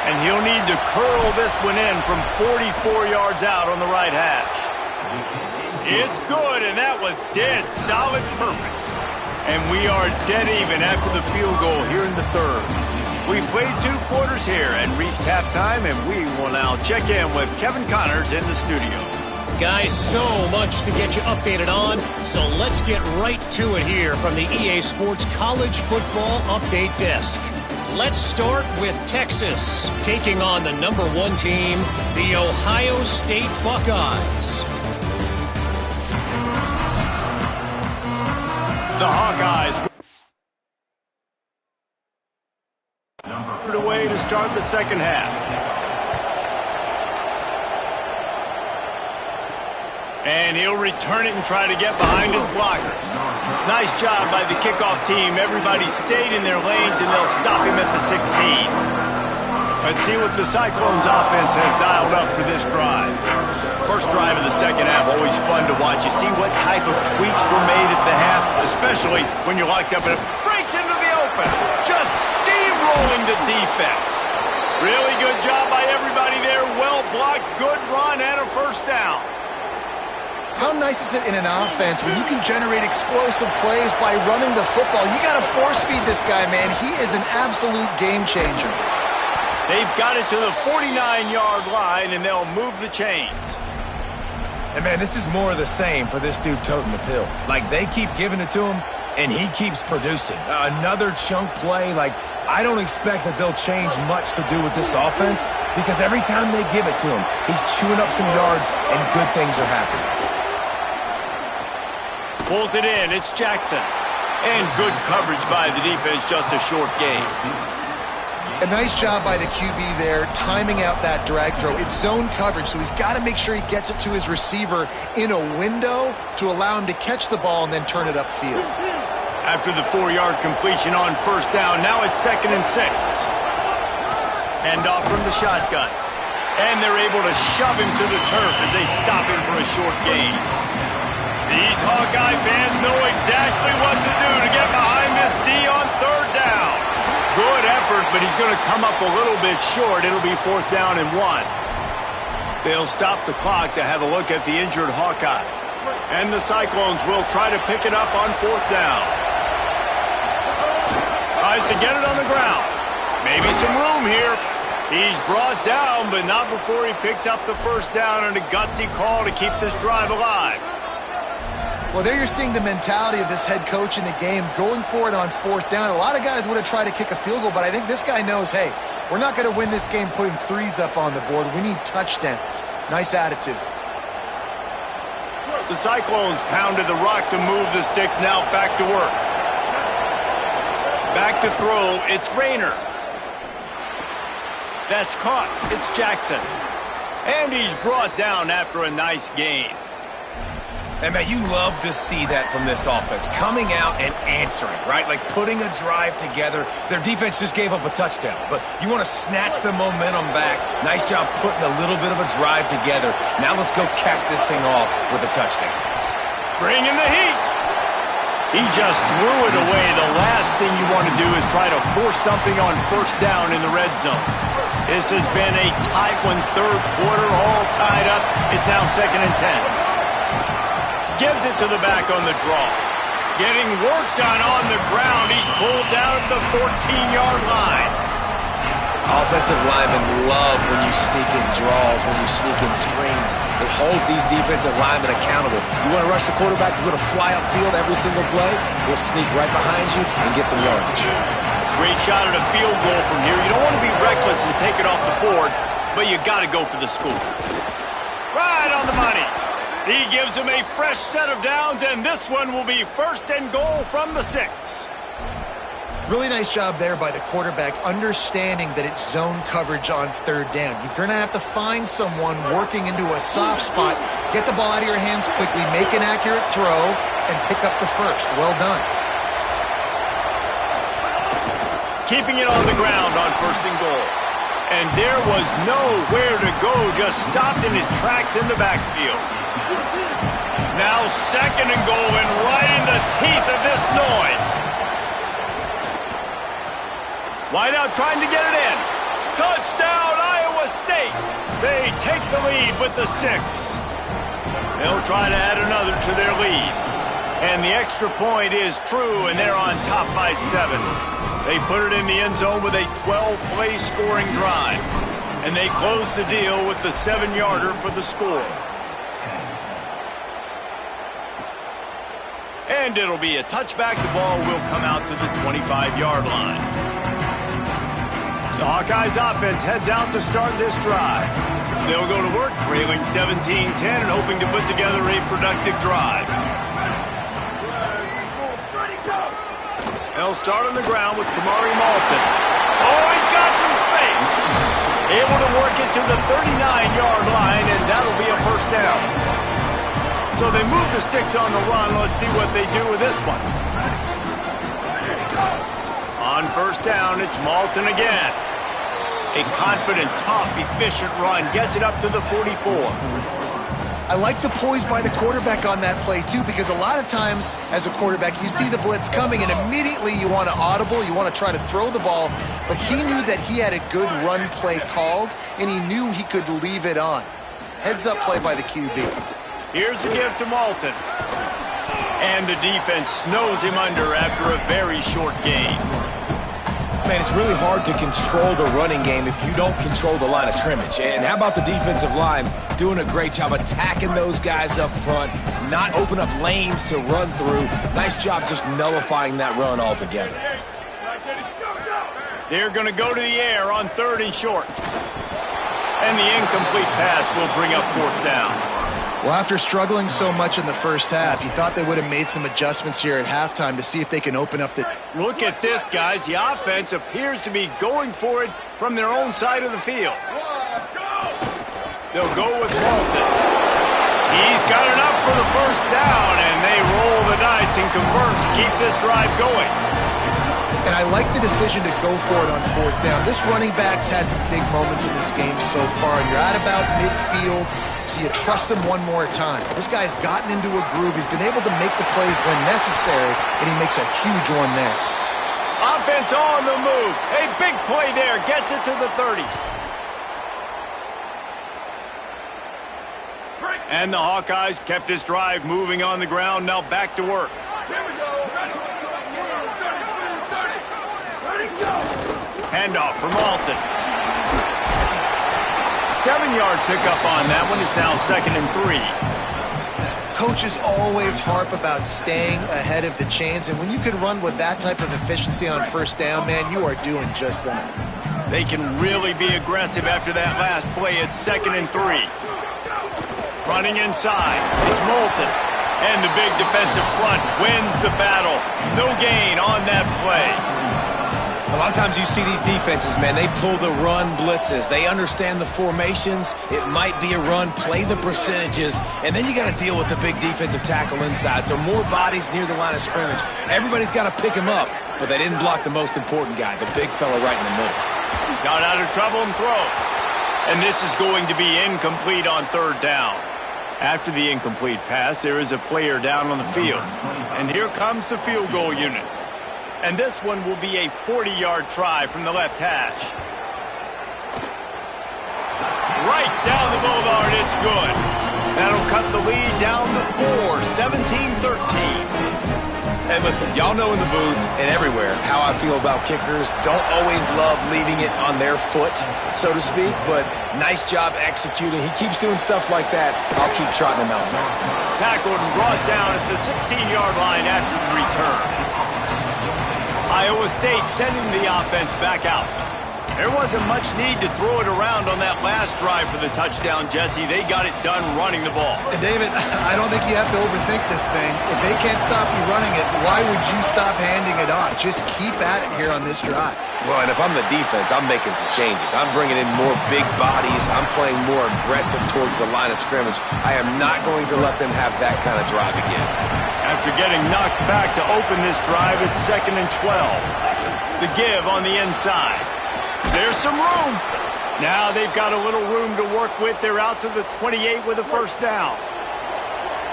And he'll need to curl this one in from 44 yards out on the right hash. It's good, and that was dead solid purpose. And we are dead even after the field goal here in the 3rd. We've played 2 quarters here and reached halftime, and we will now check in with Kevin Connors in the studio.
Guys, so much to get you updated on, so let's get right to it here from the EA Sports College Football Update Desk. Let's start with Texas, taking on the number 1 team, the Ohio State Buckeyes.
The Hawkeyes away to start the second half. And he'll return it and try to get behind his blockers. Nice job by the kickoff team. Everybody stayed in their lanes, and they'll stop him at the 16. Let's see what the Cyclones offense has dialed up for this drive. First drive of the second half, always fun to watch. You see what type of tweaks were made at the half, especially when you're locked up and it breaks into the open. Just steamrolling the defense. Really good job by everybody there. Well blocked, good run, and a first down.
How nice is it in an offense when you can generate explosive plays by running the football? You got to force-feed this guy, man. He is an absolute game changer.
They've got it to the 49-yard line, and they'll move the chains.
And, man, this is more of the same for this dude toting the pill. Like, they keep giving it to him, and he keeps producing. Another chunk play. Like, I don't expect that they'll change much to do with this offense, because every time they give it to him, he's chewing up some yards, and good things are happening.
Pulls it in. It's Jackson. And good coverage by the defense, just a short gain.
A nice job by the QB there, timing out that drag throw. It's zone coverage, so he's got to make sure he gets it to his receiver in a window to allow him to catch the ball and then turn it upfield.
After the 4-yard completion on first down, now it's 2nd and 6. End off from the shotgun. And they're able to shove him to the turf as they stop him for a short gain. These Hawkeye fans know exactly what to do to get behind this D on third down. Good effort, but he's going to come up a little bit short. It'll be 4th down and 1. They'll stop the clock to have a look at the injured Hawkeye. And the Cyclones will try to pick it up on 4th down. Tries to get it on the ground. Maybe some room here. He's brought down, but not before he picks up the 1st down and a gutsy call to keep this drive alive.
Well, there you're seeing the mentality of this head coach in the game, going for it on 4th down. A lot of guys would have tried to kick a field goal, but I think this guy knows, hey, we're not going to win this game putting threes up on the board. We need touchdowns. Nice attitude.
The Cyclones pounded the rock to move the sticks, now back to work. Back to throw, it's Rayner. That's caught, it's Jackson. And he's brought down after a nice gain.
And, man, you love to see that from this offense, coming out and answering, right? Like putting a drive together. Their defense just gave up a touchdown, but you want to snatch the momentum back. Nice job putting a little bit of a drive together. Now let's go cap this thing off with a touchdown.
Bring in the heat. He just threw it away. The last thing you want to do is try to force something on 1st down in the red zone. This has been a tight one, 3rd quarter, all tied up. It's now 2nd and 10. Gives it to the back on the draw. Getting work done on the ground. He's pulled down at the 14-yard line.
Offensive linemen love when you sneak in draws, when you sneak in screens. It holds these defensive linemen accountable. You want to rush the quarterback, you're going to fly upfield every single play. We'll sneak right behind you and get some yardage.
Great shot at a field goal from here. You don't want to be reckless and take it off the board, but you got to go for the score. Right on the money. He gives him a fresh set of downs, and this one will be 1st and goal from the 6.
Really nice job there by the quarterback, understanding that it's zone coverage on 3rd down. You're going to have to find someone working into a soft spot, get the ball out of your hands quickly, make an accurate throw, and pick up the 1st. Well done.
Keeping it on the ground on 1st and goal. And there was nowhere to go, just stopped in his tracks in the backfield. Now 2nd and goal, and right in the teeth of this noise. Wideout trying to get it in. Touchdown, Iowa State. They take the lead with the 6. They'll try to add another to their lead. And the extra point is true, and they're on top by 7. They put it in the end zone with a 12-play scoring drive. And they close the deal with the 7-yarder for the score. And it'll be a touchback. The ball will come out to the 25-yard line. The Hawkeyes offense heads out to start this drive. They'll go to work trailing 17-10 and hoping to put together a productive drive. They'll start on the ground with Kamari Malton. Oh, he's got some space. Able to work it to the 39-yard line, and that'll be a 1st down. So they move the sticks on the run. Let's see what they do with this one. On 1st down, it's Malton again. A confident, tough, efficient run. Gets it up to the 44.
I like the poise by the quarterback on that play, too, because a lot of times as a quarterback, you see the blitz coming, and immediately you want to audible, you want to try to throw the ball, but he knew that he had a good run play called, and he knew he could leave it on. Heads-up play by the QB.
Here's the give to Malton. And the defense snows him under after a very short gain.
Man, it's really hard to control the running game if you don't control the line of scrimmage. And how about the defensive line doing a great job attacking those guys up front, not open up lanes to run through. Nice job just nullifying that run altogether.
They're going to go to the air on 3rd and short. And the incomplete pass will bring up 4th down.
Well, after struggling so much in the first half, you thought they would have made some adjustments here at halftime to see if they can open up the...
Look at this, guys. The offense appears to be going for it from their own side of the field. They'll go with Malton. He's got enough for the 1st down, and they roll the dice and convert to keep this drive going.
And I like the decision to go for it on fourth down. This running back's had some big moments in this game so far. You're at about midfield, so you trust him one more time. This guy's gotten into a groove. He's been able to make the plays when necessary, and he makes a huge one there.
Offense on the move. A big play there. Gets it to the 30. And the Hawkeyes kept this drive moving on the ground. Now back to work. Handoff from Alton. 7-yard pickup on that one. Is now 2nd and 3.
Coaches always harp about staying ahead of the chains, and when you can run with that type of efficiency on first down, man, you are doing just that.
They can really be aggressive after that last play. It's 2nd and 3. Running inside. It's Moulton. And the big defensive front wins the battle. No gain on that play.
A lot of times you see these defenses, man, they pull the run blitzes. They understand the formations. It might be a run, play the percentages, and then you got to deal with the big defensive tackle inside. So more bodies near the line of scrimmage. Everybody's got to pick him up, but they didn't block the most important guy, the big fella right in the middle.
Got out of trouble and throws. And this is going to be incomplete on 3rd down. After the incomplete pass, there is a player down on the field. And here comes the field goal unit. And this one will be a 40-yard try from the left hash. Right down the boulevard, it's good. That'll cut the lead down to 4, 17-13.
And listen, y'all know in the booth and everywhere how I feel about kickers. Don't always love leaving it on their foot, so to speak, but nice job executing. He keeps doing stuff like that. I'll keep trotting him out there.
Tackled and brought down at the 16-yard line after the return. Iowa State sending the offense back out. There wasn't much need to throw it around on that last drive for the touchdown, Jesse. They got it done running the ball.
And David, I don't think you have to overthink this thing. If they can't stop you running it, why would you stop handing it off? Just keep at it here on this drive.
Well, and if I'm the defense, I'm making some changes. I'm bringing in more big bodies. I'm playing more aggressive towards the line of scrimmage. I am not going to let them have that kind of drive again.
After getting knocked back to open this drive, it's 2nd and 12. The give on the inside. There's some room. Now they've got a little room to work with. They're out to the 28 with a 1st down.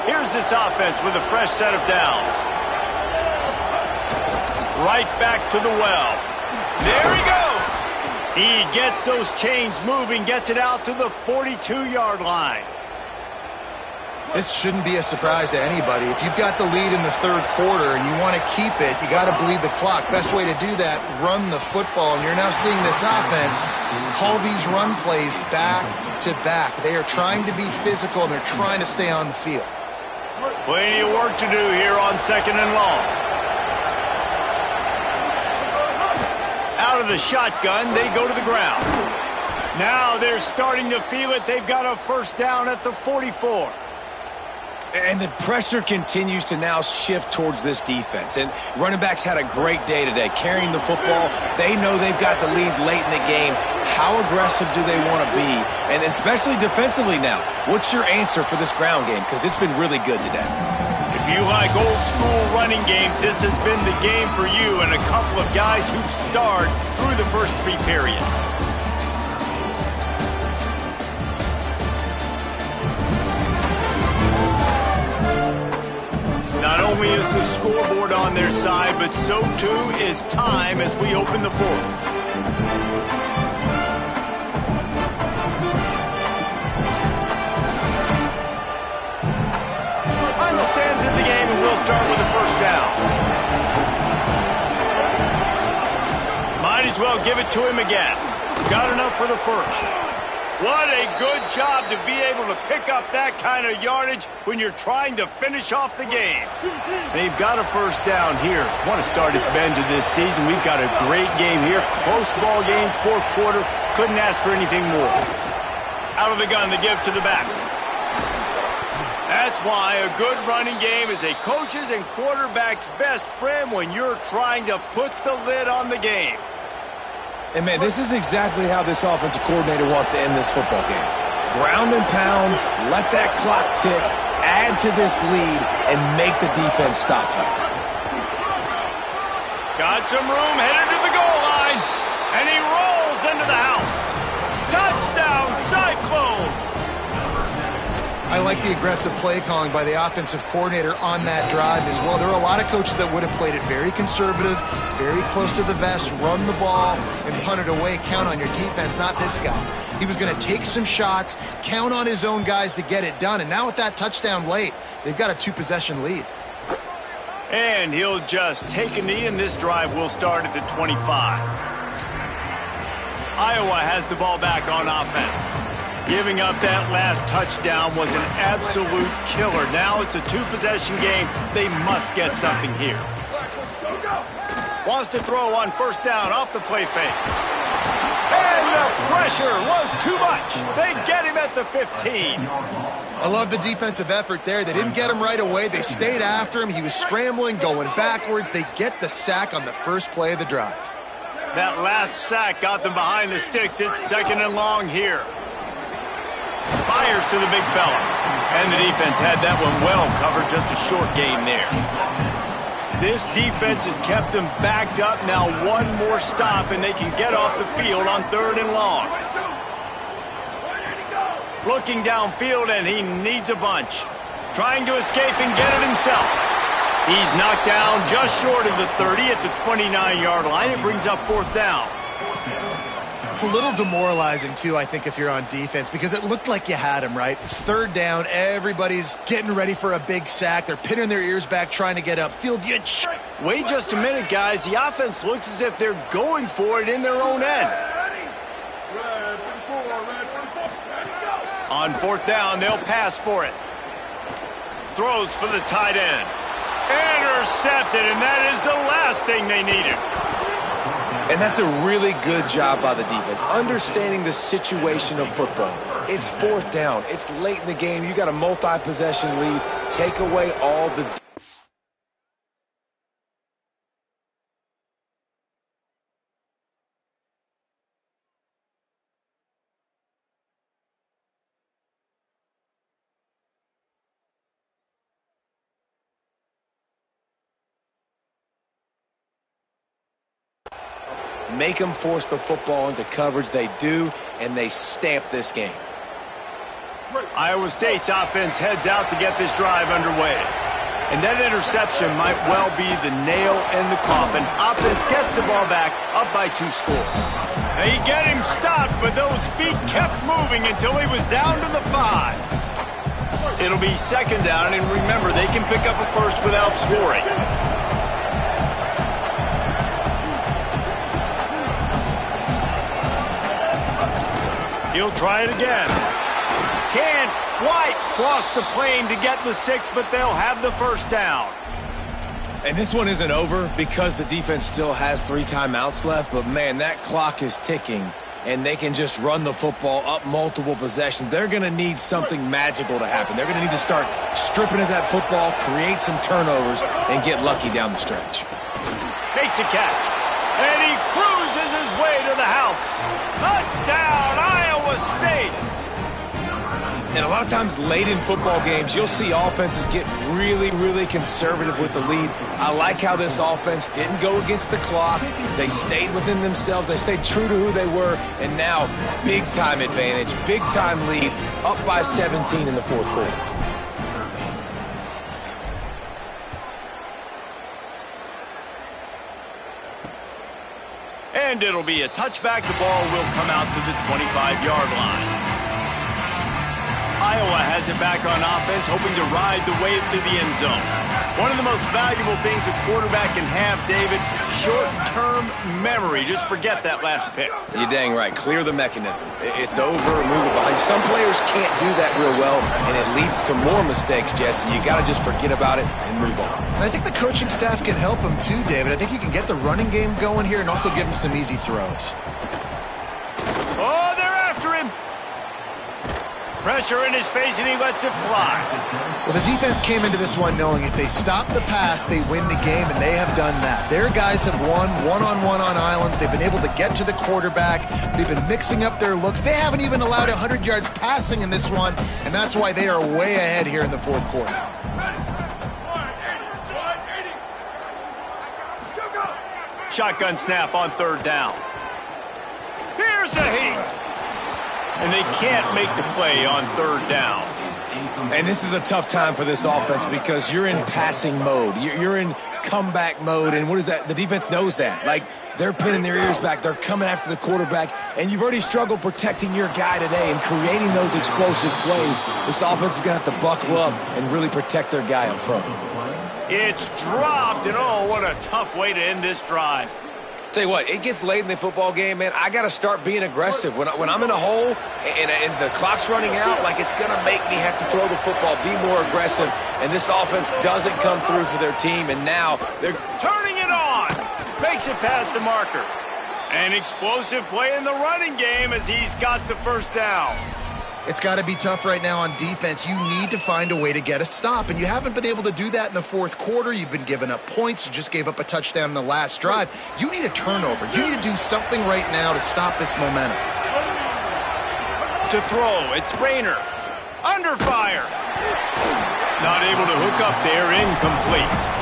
Here's this offense with a fresh set of downs. Right back to the well. There he goes. He gets those chains moving, gets it out to the 42-yard line.
This shouldn't be a surprise to anybody. If you've got the lead in the 3rd quarter and you want to keep it, you got to bleed the clock. Best way to do that, run the football. And you're now seeing this offense call these run plays back to back. They are trying to be physical, and they're trying to stay on the field.
Plenty of work to do here on 2nd and long. Out of the shotgun, they go to the ground. Now they're starting to feel it. They've got a 1st down at the 44.
And the pressure continues to now shift towards this defense. And running backs had a great day today, carrying the football. They know they've got the lead late in the game. How aggressive do they want to be? And especially defensively now, what's your answer for this ground game? Because it's been really good today.
If you like old school running games, this has been the game for you and a couple of guys who've starred through the first 3 periods. Not only is the scoreboard on their side, but so too is time as we open the 4th. Final stands in the game, and we'll start with the 1st down. Might as well give it to him again. Got enough for the 1st. What a good job to be able to pick up that kind of yardage when you're trying to finish off the game. They've got a 1st down here. Want to start his bend to this season. We've got a great game here. Close ball game, 4th quarter. Couldn't ask for anything more. Out of the gun to give to the back. That's why a good running game is a coach's and quarterback's best friend when you're trying to put the lid on the game.
And, man, this is exactly how this offensive coordinator wants to end this football game. Ground and pound, let that clock tick, add to this lead, and make the defense stop him.
Got some room, headed to the goal line. And he rolls into the house. Touchdown, Cyclones!
I like the aggressive play calling by the offensive coordinator on that drive as well. There are a lot of coaches that would have played it very conservative, very close to the vest, run the ball, and punt it away. Count on your defense, not this guy. He was going to take some shots, count on his own guys to get it done. And now with that touchdown late, they've got a 2-possession lead.
And he'll just take a knee, and this drive will start at the 25. Iowa has the ball back on offense. Giving up that last touchdown was an absolute killer. Now it's a 2-possession game. They must get something here. Wants to throw on first down off the play fake. And the pressure was too much. They get him at the 15.
I love the defensive effort there. They didn't get him right away. They stayed after him. He was scrambling, going backwards. They get the sack on the first play of the drive.
That last sack got them behind the sticks. It's second and long here. Fires to the big fella. And the defense had that one well covered. Just a short game there. This defense has kept them backed up. Now one more stop and they can get off the field on third and long. Looking downfield and he needs a bunch. Trying to escape and get it himself. He's knocked down just short of the 30 at the 29-yard line. It brings up fourth down.
It's a little demoralizing, too, I think, if you're on defense, because it looked like you had him, right? It's third down. Everybody's getting ready for a big sack. They're pinning their ears back, trying to get upfield.
Wait just a minute, guys. The offense looks as if they're going for it in their own end. On fourth down, they'll pass for it. Throws for the tight end. Intercepted, and that is the last thing they needed.
And that's a really good job by the defense, understanding the situation of football. It's fourth down. It's late in the game. You got a multi-possession lead. Take away all the... Make them force the football into coverage. They do, and they stamp this game.
Iowa State's offense heads out to get this drive underway. And that interception might well be the nail in the coffin. Offense gets the ball back, up by 2 scores. They get him stopped, but those feet kept moving until he was down to the 5. It'll be second down, and remember, they can pick up a first without scoring. He'll try it again. Can't quite cross the plane to get the 6, but they'll have the first down.
And this one isn't over because the defense still has 3 timeouts left, but man, that clock is ticking, and they can just run the football up multiple possessions. They're going to need something magical to happen. They're going to need to start stripping at that football, create some turnovers, and get lucky down the stretch.
Makes a catch, and he cruises his way to the house. Touchdown, Iowa State!
And a lot of times late in football games, you'll see offenses get really, really conservative with the lead. I like how this offense didn't go against the clock. They stayed within themselves. They stayed true to who they were. And now, big-time advantage, big-time lead, up by 17 in the fourth quarter.
And it'll be a touchback. The ball will come out to the 25-yard line. Iowa has it back on offense, hoping to ride the wave to the end zone. One of the most valuable things a quarterback can have, David, short-term memory. Just forget that last pick.
You're dang right. Clear the mechanism. It's over, move it behind you. Some players can't do that real well, and it leads to more mistakes, Jesse. You got to just forget about it and move on.
And I think the coaching staff can help him too, David. I think you can get the running game going here and also give him some easy throws.
Oh, they're after him. Pressure in his face, and he lets it fly.
Well, the defense came into this one knowing if they stop the pass, they win the game, and they have done that. Their guys have won one-on-one on islands. They've been able to get to the quarterback. They've been mixing up their looks. They haven't even allowed 100 yards passing in this one, and that's why they are way ahead here in the fourth quarter.
shotgun snap on third down. Here's the heat. And they can't make the play on third down.
And this is a tough time for this offense because you're in passing mode. You're in comeback mode. And what is that? The defense knows that. Like, they're pinning their ears back. They're coming after the quarterback. And you've already struggled protecting your guy today and creating those explosive plays. This offense is going to have to buckle up and really protect their guy up front.
It's dropped, and oh, what a tough way to end this drive.
Tell you what, it gets late in the football game, man. I got to start being aggressive. When I'm in a hole and the clock's running out, like, it's going to make me have to throw the football, be more aggressive. And this offense doesn't come through for their team, and now they're
turning it on. Makes it past the marker. An explosive play in the running game as he's got the first down.
It's got to be tough right now on defense. You need to find a way to get a stop, and you haven't been able to do that in the fourth quarter. You've been giving up points. You just gave up a touchdown in the last drive. You need a turnover. You need to do something right now to stop this momentum.
To throw, it's Rayner. Under fire. Not able to hook up there, incomplete.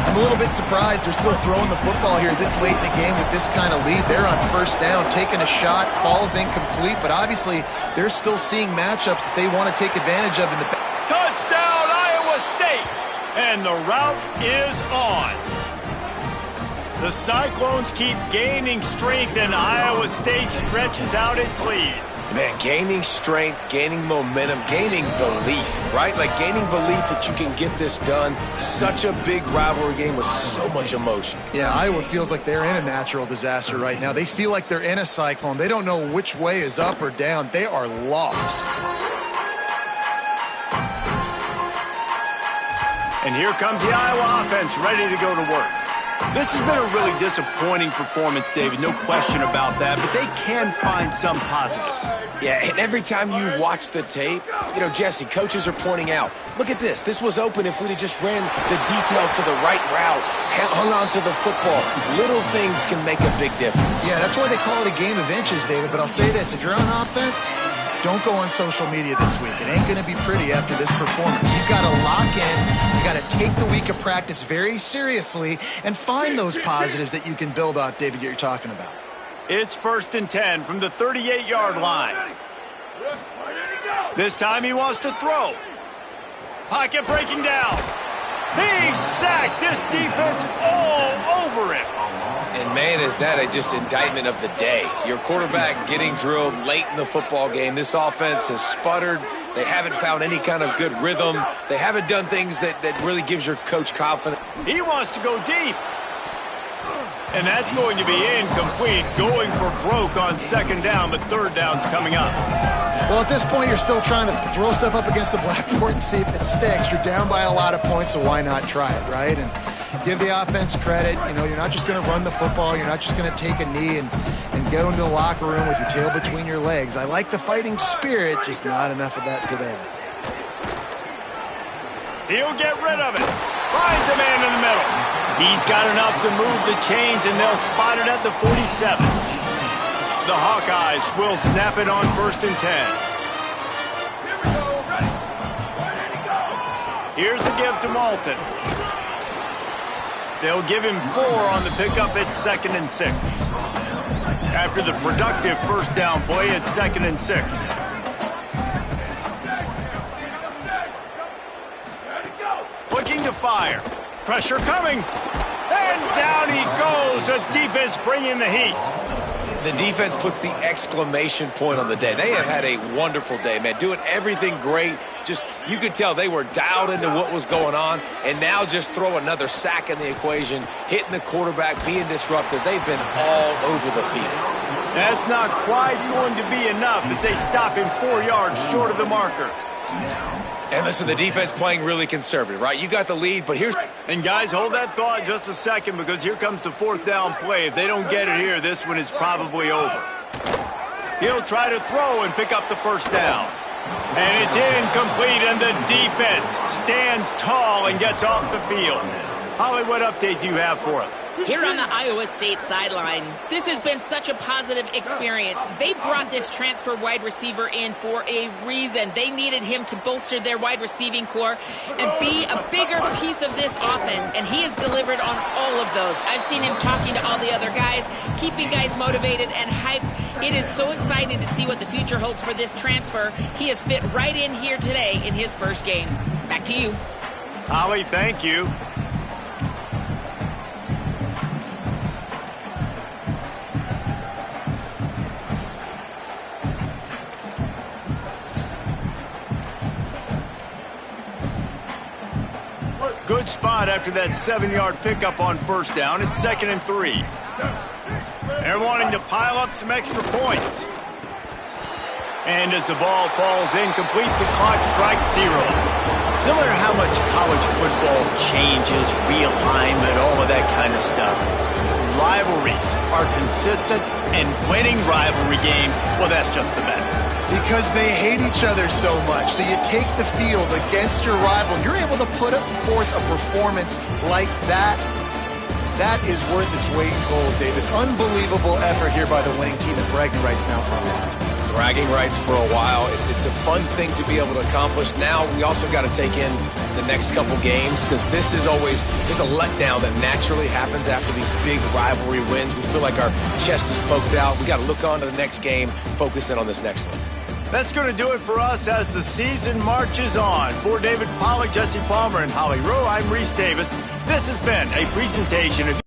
I'm a little bit surprised they're still throwing the football here this late in the game with this kind of lead. They're on first down, taking a shot, falls incomplete, but obviously they're still seeing matchups that they want to take advantage of in the
touchdown, Iowa State! And the route is on. The Cyclones keep gaining strength, and Iowa State stretches out its lead.
Man, gaining strength, gaining momentum, gaining belief, right? Like, gaining belief that you can get this done. Such a big rivalry game with so much emotion.
Yeah, Iowa feels like they're in a natural disaster right now. They feel like they're in a cyclone. They don't know which way is up or down. They are lost.
And here comes the Iowa offense ready to go to work. This has been a really disappointing performance, David, no question about that, but they can find some positives.
Yeah, and every time you watch the tape, you know, Jesse, coaches are pointing out, look at this. This was open if we'd have just ran the details to the right route, hung on to the football. Little things can make a big difference.
Yeah, that's why they call it a game of inches, David, but I'll say this. If you're on offense, don't go on social media this week. It ain't going to be pretty after this performance. You've got to lock in. You got to take the week of practice very seriously and find those positives that you can build off, David, that you're talking about.
It's 1st and 10 from the 38-yard line. This time he wants to throw. Pocket breaking down. He's sacked. This defense all over him.
And, man, is that just indictment of the day. Your quarterback getting drilled late in the football game. This offense has sputtered. They haven't found any kind of good rhythm. They haven't done things that really gives your coach confidence.
He wants to go deep. And that's going to be incomplete, going for broke on second down, but third down's coming up.
Well, at this point, you're still trying to throw stuff up against the blackboard and see if it sticks. You're down by a lot of points, so why not try it, right? And give the offense credit. You know, you're not just going to run the football. You're not just going to take a knee and go into the locker room with your tail between your legs. I like the fighting spirit, just not enough of that today.
He'll get rid of it. Finds a man in the middle. He's got enough to move the chains, and they'll spot it at the 47. The Hawkeyes will snap it on 1st and 10.
Here we go. Ready to go.
Here's a give to Malton. They'll give him 4 on the pickup at 2nd and 6. After the productive first down play, it's 2nd and 6. Looking to fire. Pressure coming. And down he goes. The defense bringing the heat.
The defense puts the exclamation point on the day. They have had a wonderful day, man. Doing everything great. Just, you could tell they were dialed into what was going on. And now just throw another sack in the equation, hitting the quarterback, being disruptive. They've been all over the field.
That's not quite going to be enough as they stop him 4 yards short of the marker.
And listen, the defense playing really conservative, right? You got the lead, but here's...
And guys, hold that thought just a second, because here comes the 4th down play. If they don't get it here, this one is probably over. He'll try to throw and pick up the first down. And it's incomplete, and the defense stands tall and gets off the field. Holly, what update do you have for us?
Here on the Iowa State sideline, this has been such a positive experience. They brought this transfer wide receiver in for a reason. They needed him to bolster their wide receiving core and be a bigger piece of this offense, and he has delivered on all of those. I've seen him talking to all the other guys, keeping guys motivated and hyped. It is so exciting to see what the future holds for this transfer. He has fit right in here today in his first game. Back to you.
Holly, thank you. Good spot after that 7-yard pickup on first down. It's 2nd and 3. They're wanting to pile up some extra points. And as the ball falls incomplete, the clock strikes 0. No matter how much college football changes, realignment, all of that kind of stuff, rivalries are consistent, and winning rivalry games, well, that's just the best.
Because they hate each other so much. So you take the field against your rival. You're able to put forth a performance like that. That is worth its weight in gold, David. Unbelievable effort here by the winning team, and bragging rights now for a while.
Bragging rights for a while. It's a fun thing to be able to accomplish. Now we also got to take in the next couple games, because this is always, there's a letdown that naturally happens after these big rivalry wins. We feel like our chest is poked out. We got to look on to the next game, focus in on this next one.
That's going to do it for us as the season marches on. For David Pollack, Jesse Palmer, and Holly Rowe, I'm Reese Davis. This has been a presentation of